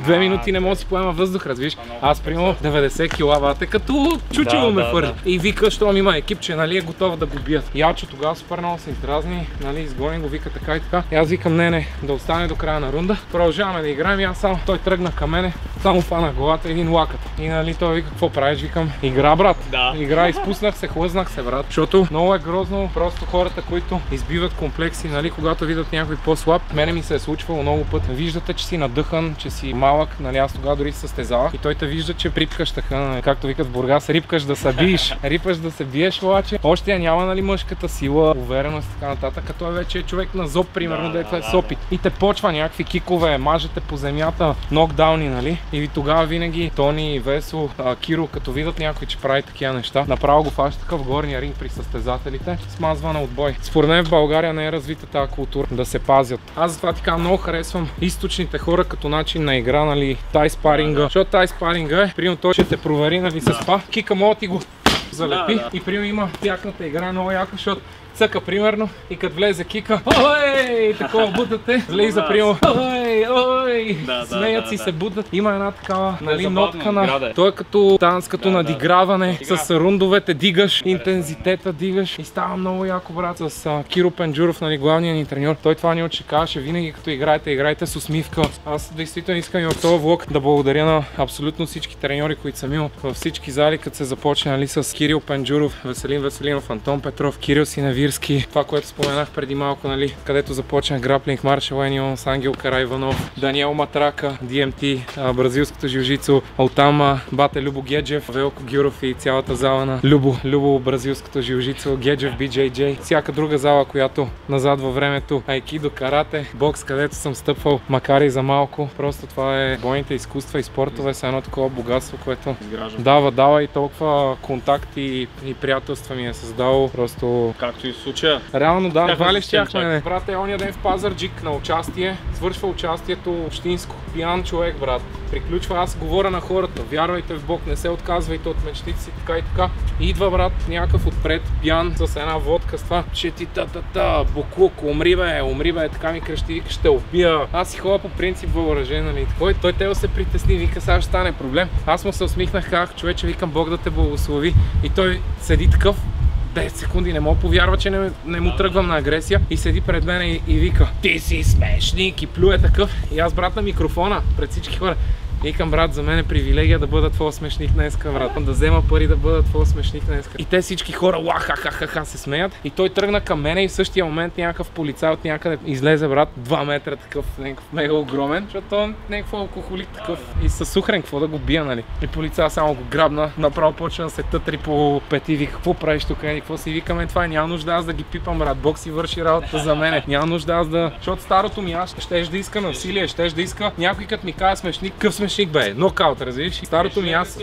2 минути не мога да си поема въздух, разбираш. Аз примерно 90 кг, като чучело ме фърли. И вика, щом има екип, че нали е готов да го бият. И Ачо тогава супер много се издразни, нали, изгони го, вика така и така. И аз викам, не, да остане до края на рунда. Продължаваме да играем и аз само, той тръгна към мене, само фана главата един лакът. И нали той вика, какво правиш? Викам, игра, брат. Игра, изпуснах се, хлъзнах се, брат. Защото много е грозно, просто хората, които избиват комплекси, нали, когато видят някой по-слаб. Мене ми се е случвало много път. Виждате, че си надъхан, че си малък, нали, аз тогава дори се състезавах и той те вижда, че рипкаш така, както викат в Бургас, рипкаш да се биеш, рипаш да се биеш, обаче още я няма, нали, мъжката сила, увереност и така нататък, като вече е човек на зоб, примерно, дето е с опит. И те почва някакви кикове, мажете по земята, нокдауни, нали? И тогава винаги Тони, Весо, Киро, като видят някой, че прави такива неща, направо го фаща така в горния ринг при състезателите, смазва на отбой. Според мен в България не е развита тази култура да се пазят. Аз затова така много харесвам източните хора като начин на игра, нали, тай спаринга. Защото тай спаринга е, примерно той ще те провери, нали, с спа. Кика мога ти го залепи и примерно има тяхната игра много яка, защото цъка примерно и като влезе кика, ой, такова бутате, влиза примерно, ой, смеят си се бутат. Има една такава, нали, нотка на... Той е като танц, като надиграване, с рундовете дигаш, интензитета дигаш и става много яко, брат, с Киро Пенджуров, нали, главният ни треньор. Той това ни отчекаваше винаги, като играете с усмивка. Аз действително искам и в този влог да благодаря на абсолютно всички треньори, които съм имал във всички зали, като се започне, нали, с Кирил Пенджуров, Веселин Веселинов, Антон Петров, Кирил Синевирски. Това, което споменах преди малко, нали, където започнах граплинг, Martial Animals, Ангел Карайванов, Даниел Матрака, DMT, бразилското жилжицу, оттам бате Любо Геджев, Велко Гюров и цялата зала на Любо бразилското жилжицу, Геджев, BJJ, всяка друга зала, която назад във времето, айкидо, карате, бокс, където съм стъпвал, макар и за малко. Просто това е бойните изкуства и спортове са едно такова богатство, което дава и толкова контакти и приятелства ми е създало. Просто както и в случая. Реално да, едва ли щяхме. Брат, е ония ден в Пазарджик на участие, свършва участието общинско. Пиян човек, брат. Приключва, аз говоря на хората, вярвайте в Бог, не се отказвайте от мечтите си, така и така. И идва, брат, някакъв отпред, пиян, с една водка с това, че ти буклук, умри бе, така ми крещи, вика, ще убия. Аз си ходя по принцип въоръжен, нали. Той те се притесни, вика, сега ще стане проблем. Аз му се усмихнах, казах, човече, викам, Бог да те благослови. И той седи такъв, 10 секунди, не мога повярва, че не му тръгвам на агресия и седи пред мен и вика: ти си смешник, и плюе такъв. И аз, брат, на микрофона пред всички хора. Викам: брат, за мен е привилегия да бъда твой смешник днеска, брат. Да взема пари да бъда твой смешник днеска. И те всички хора ха се смеят. И той тръгна към мене и в същия момент някакъв полицай от някъде излезе, брат, 2 метра такъв, някакъв мега огромен, защото той някакъв алкохолик такъв и със сухрен, какво да го бия, нали? И полицай само го грабна, направо почна да се тътри по пети, вика: какво правиш тук, какво си? Викаме: това няма нужда аз да ги пипам, брат, Бог си върши работа за мене. Няма нужда аз да... Защото старото ми аз щеш да иска насилие, щеш да иска някой като ми казва смешник, къв смешник бе, нокаут, разбираш? Старото ми аз...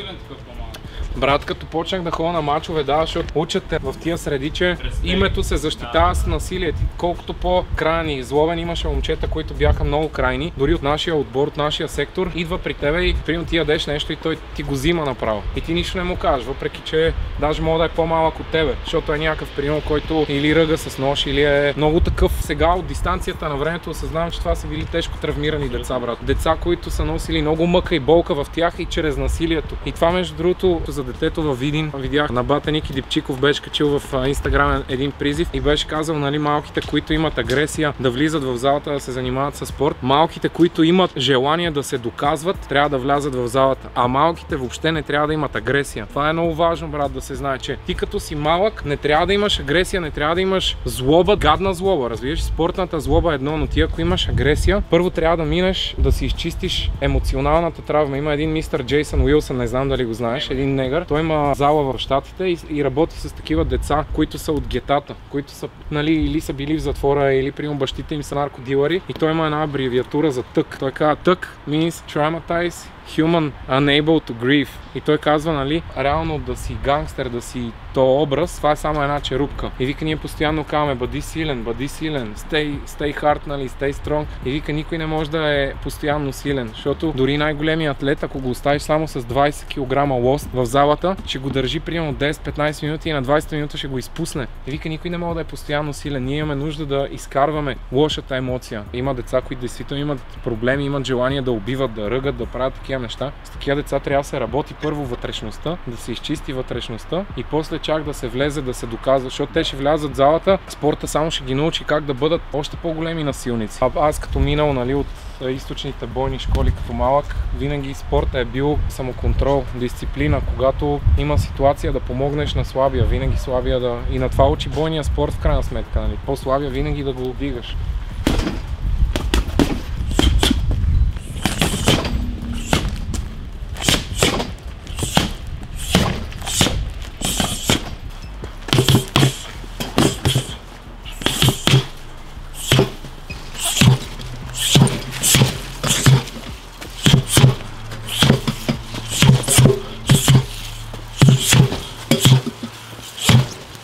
Брат, като почнах да ходя на мачове, да, защото учат те в тия среди, че името се защитава с насилие. Колкото по-крайен и злобен, имаше момчета, които бяха много крайни, дори от нашия отбор, от нашия сектор, идва при тебе и примерно ти ядеш нещо и той ти го взима направо. И ти нищо не му кажеш, въпреки че даже може да е по-малък от тебе, защото е някакъв прием, който или ръга с нож, или е много такъв. Сега от дистанцията на времето осъзнавам, че това са били тежко травмирани деца, брат. Деца, които са носили много мъка и болка в тях и чрез насилието. И това, между другото, за детето във Видин, видях на бата Ники Дипчиков, беше качил в Инстаграм един призив и беше казал, нали, малките, които имат агресия, да влизат в залата, да се занимават с спорт. Малките, които имат желание да се доказват, трябва да влязат в залата. А малките въобще не трябва да имат агресия. Това е много важно, брат, да се знае, че ти като си малък не трябва да имаш агресия, не трябва да имаш злоба, гадна злоба. Разбираш, спортната злоба е едно, но ти ако имаш агресия, първо трябва да минеш да си изчистиш емоционалната травма. Има един мистер Джейсън Уилсън, не знам дали го знаеш, един негър. Той има зала в щатите и работи с такива деца, които са от гетата, които са, нали, или са били в затвора, или примерно бащите им са наркодилъри. И той има една абревиатура за ТъК. Той казва: ТъК means traumatized human unable to grieve. И той казва, нали, реално да си гангстер, да си то образ, това е само една черупка. И вика, ние постоянно казваме: бъди силен, stay hard, нали, stay strong. И вика, никой не може да е постоянно силен, защото дори най-големият атлет, ако го оставиш само с 20 кг лост в залата, ще го държи примерно 10-15 минути и на 20 минути ще го изпусне. И вика, никой не може да е постоянно силен. Ние имаме нужда да изкарваме лошата емоция. Има деца, които действително имат проблеми, имат желание да убиват, да ръгат, да правят такива неща. С такива деца трябва да се работи първо вътрешността, да се изчисти вътрешността и после чак да се влезе, да се доказва, защото те ще влязат в залата, спорта само ще ги научи как да бъдат още по-големи насилници. Аз като минал, нали, от източните бойни школи като малък, винаги спорта е бил самоконтрол, дисциплина, когато има ситуация да помогнеш на слабия, винаги слабия да... И на това учи бойния спорт в крайна сметка, нали, по-слабия винаги да го вдигаш.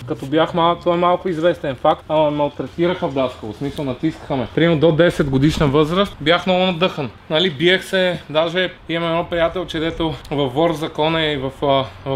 Като бях малък, това е малко известен факт, ама малтретираха в Даскало, в смисъл натискаха ме. Примерно до 10 годишна възраст бях много надъхан. Нали, биех се, даже имам едно приятелче, дето във Вор закона и в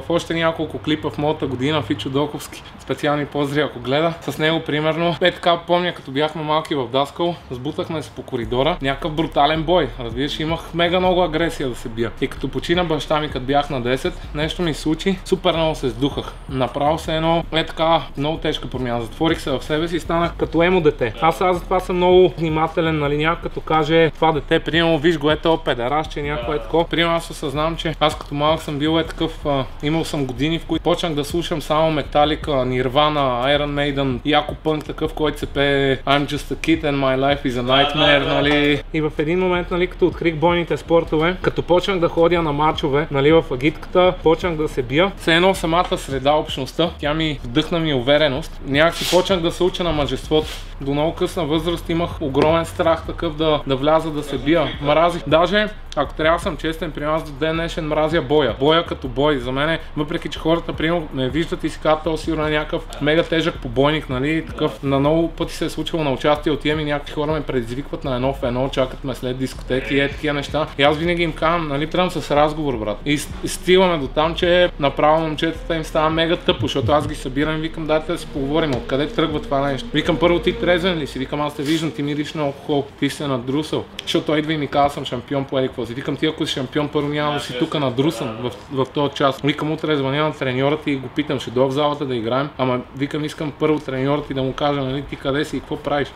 още няколко клипа в моята година, Фичо Доковски, специални поздрави ако гледа. С него примерно, така помня, като бяхме малки в Даскало, сбутахме се по коридора, някакъв брутален бой. Разбираш, имах мега много агресия да се бия. И като почина баща ми, като бях на 10, нещо ми случи, супер много се сдухах. Направо се едно, така, много тежка промяна. Затворих се в себе си и станах като емо дете. Аз затова съм много внимателен, нали, някой като каже това дете, примерно, виж го, ето педерас, че някой е такова. Примерно аз осъзнавам, че аз като малък съм бил такъв, имал съм години, в които почнах да слушам само Металика, Nirvana, Iron Maiden, яко пънк такъв, който се пее I'm just a kid and my life is a nightmare, нали. И в един момент, нали, като открих бойните спортове, като почнах да ходя на мачове, нали, в агитката, почнах да се бия. Все едно самата среда, общността, тя ми вдъхна ми увереност. Някак си почнах да се уча на мъжеството. До много късна възраст имах огромен страх такъв да вляза да се бия. Мразих. Даже, ако трябва да съм честен, при нас до ден днешен мразя боя. Боя като бой. За мен, въпреки че хората примерно ме виждат и си казват, то сигурно е някакъв мега тежък побойник, нали, такъв. На много пъти се е случвало на участие, отивам и някакви хора ме предизвикват на едно в едно, чакат ме след дискотеки и такива неща. И аз винаги им казвам, нали, тръгвам с разговор, брат. И стигаме до там, че направо момчетата им става мега тъпо, защото аз ги събирам и викам, дайте да си поговорим, откъде тръгва това нещо. Викам, първо ти трезвен ли си? Викам, аз те виждам, ти мириш на алкохол, ти си се надрусал. Защото той идва и ми казва, съм шампион по едикво си. Викам ти, ако си шампион, първо няма да си тук надрусан в този час. Викам утре звъня на треньора ти и го питам, ще дойда в залата да играем. Ама викам, искам първо треньора ти да му кажа, нали, ти къде си и какво правиш.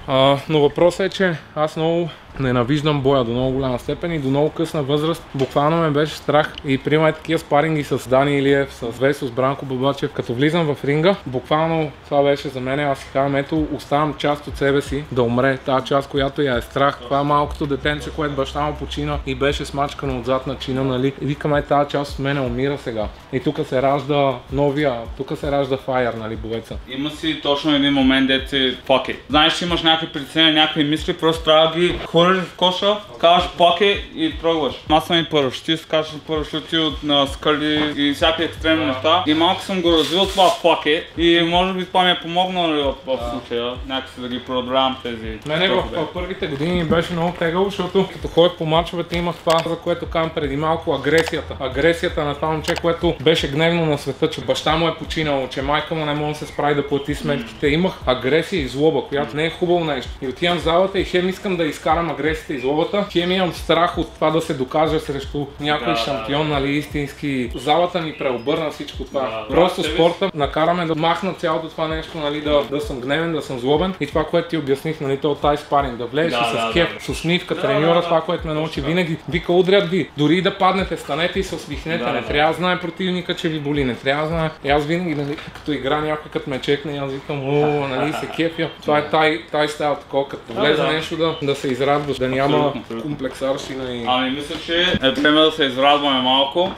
Но въпросът е, че аз много ненавиждам боя до много голяма степен и до много късна възраст. Буквално ме беше страх и приемай такива спаринги с Дани Илиев, с Весо, с Бранко Бабачев. Като влизам в ринга, буквално това беше за мен. Аз си казвам, ето, оставам част от себе си да умре. Тази част, която я е страх. Това е малкото детенце, което баща му почина и беше смачкано отзад на чина, нали. И викаме, тази част от мене умира сега. И тук се ражда новия, тук се ражда Файер, нали, бовеца. Има си точно един момент, дето си fuck it. Знаеш, че имаш някакви притеснения, някакви мисли, просто трябва да ги хвърлиш в коша, казваш fuck it и тръгваш. Аз съм и парашутист, качвам парашути от скали и всякакви екстремни неща. И малко съм го развил това fuck it и може би това ми е помогнало в случая, някакси да ги преодолявам тези. Мене в първите години беше много тегаво, защото като ходех по мачовете имах това, за което казвам преди малко, агресията. Агресията на това момче, което беше гневно на света, че баща му е починал, че майка му не може да се справи да плати сметките. Имах агресия и злоба, която не е хубаво нещо. И отивам в залата и хем искам да изкарам агресията и злобата, хем имам страх от това да се докажа срещу някой шампион, нали, истински. Залата ми преобърна всичко това. Просто спорта накараме да махна цялото това нещо, нали, да съм гневен, да съм злобен и това, което ти обясних, нали, то тай спаринг, да влезеш с кеф, с усмивка, треньора, това, което ме научи винаги. Вика, удрят ви, дори да паднете, станете и се усмихнете, не трябва да знае противника, че ви боли, не трябва да знае. И аз винаги, нали, като игра някой, като ме чекне, аз викам, нали, се кефя. Това е тай стайл такова, като влезе нещо да се израдваш, да няма комплексарщина и... Ами мисля, че е време да се израдваме малко.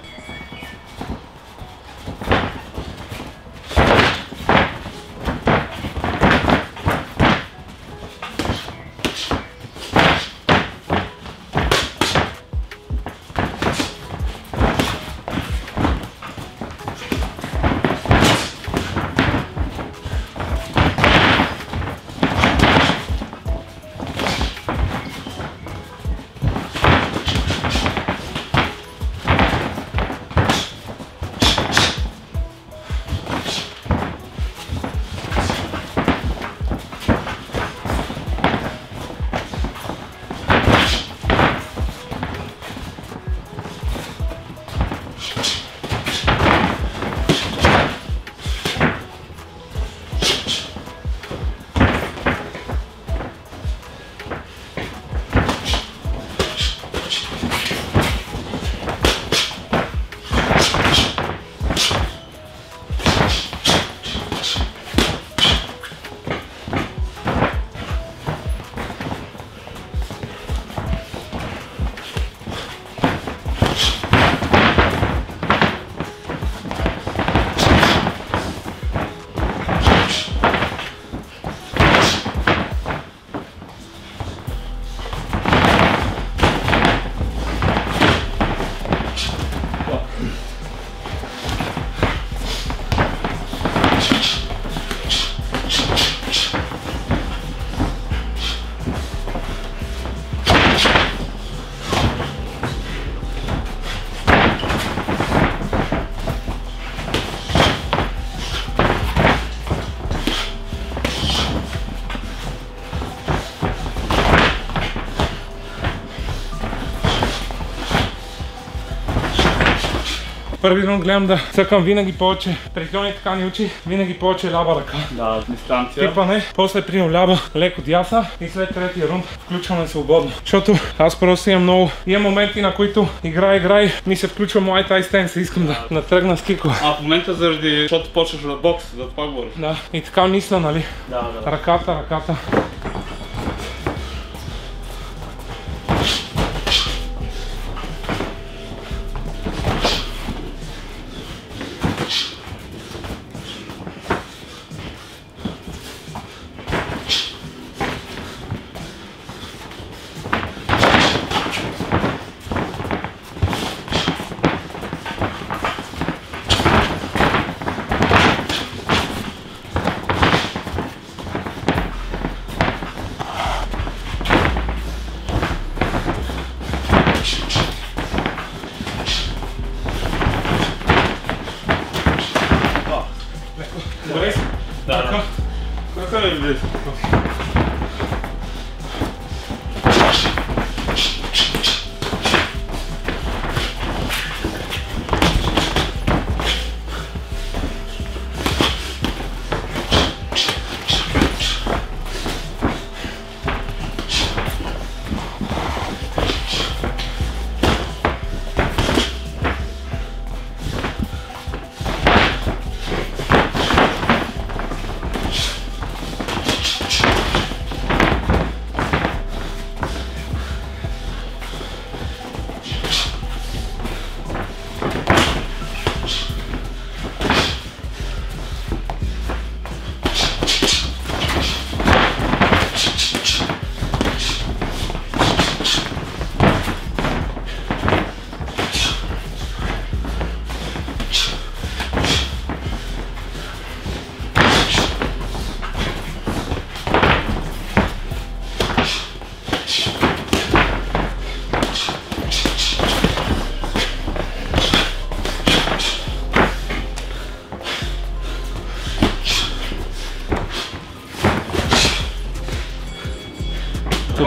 Първи рунд гледам да цъкам винаги повече. Преклони така ни учи, винаги повече лява ръка. Да, дистанция. Типане, после прием лява, леко дясна и след третия рунд включваме свободно. Защото аз просто имам моменти, на които играй, ми се включва Muay Thai стенс, искам да натръгна с кико. А в момента защото почваш да бокс, за това говориш. Да, и така мисля, нали? Да. Ръката.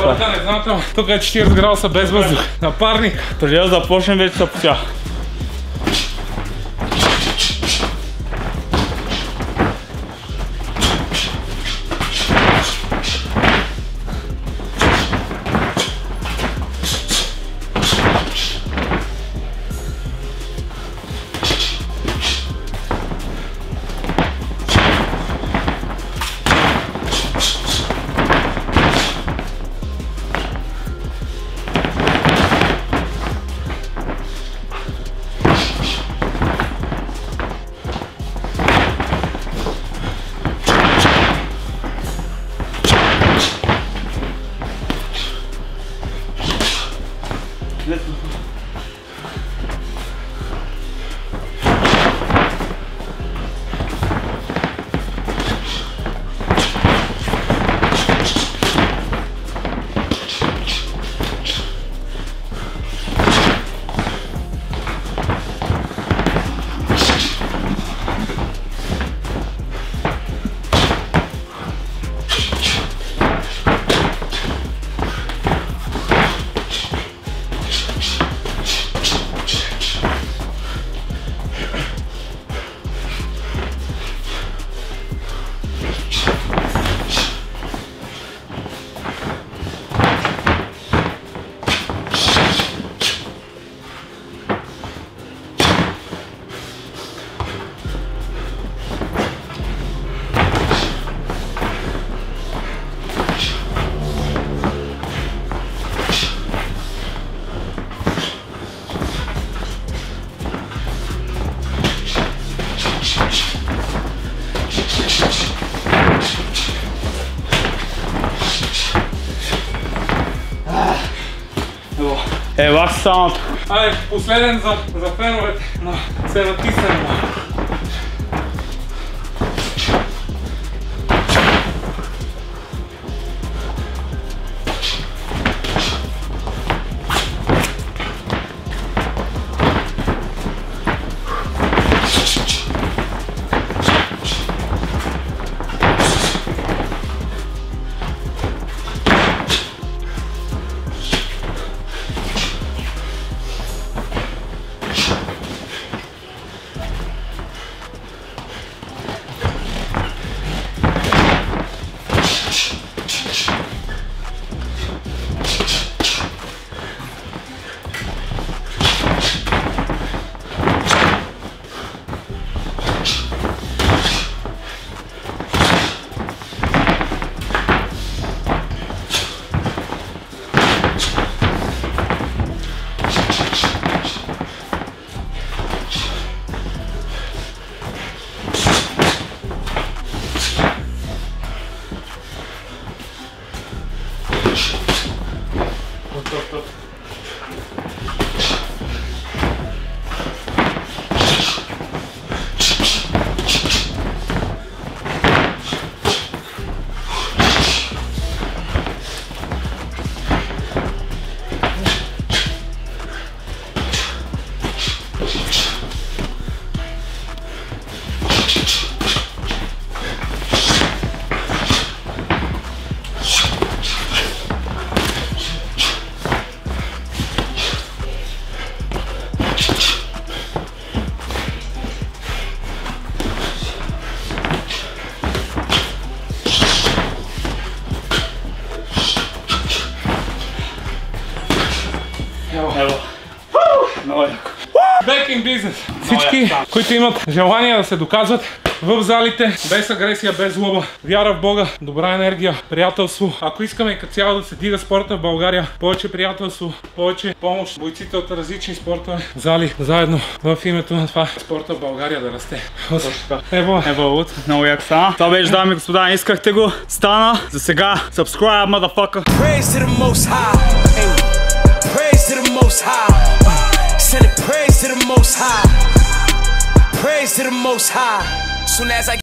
Хората не знаят, ама тук е 40 градуса без въздух. На парник. Преди да започнем вече са потя. Ева самото. Айде, последен за феновете. Но се натиснем. Бекинг бизнес. Всички, които имат желание да се доказват в залите, без агресия, без злоба, вяра в Бога, добра енергия, приятелство. Ако искаме като цяло да се дига спорта в България, повече приятелство, повече помощ, бойците от различни спортове, зали, заедно в името на това спорта в България да расте. Ево, много як стана. Това беше, дами и господа, искахте го. Стана. За сега, subscribe, motherfucker. Praise to the most high. Praise to the most high. Send it praise to the most high. Praise to the most high. Soon as I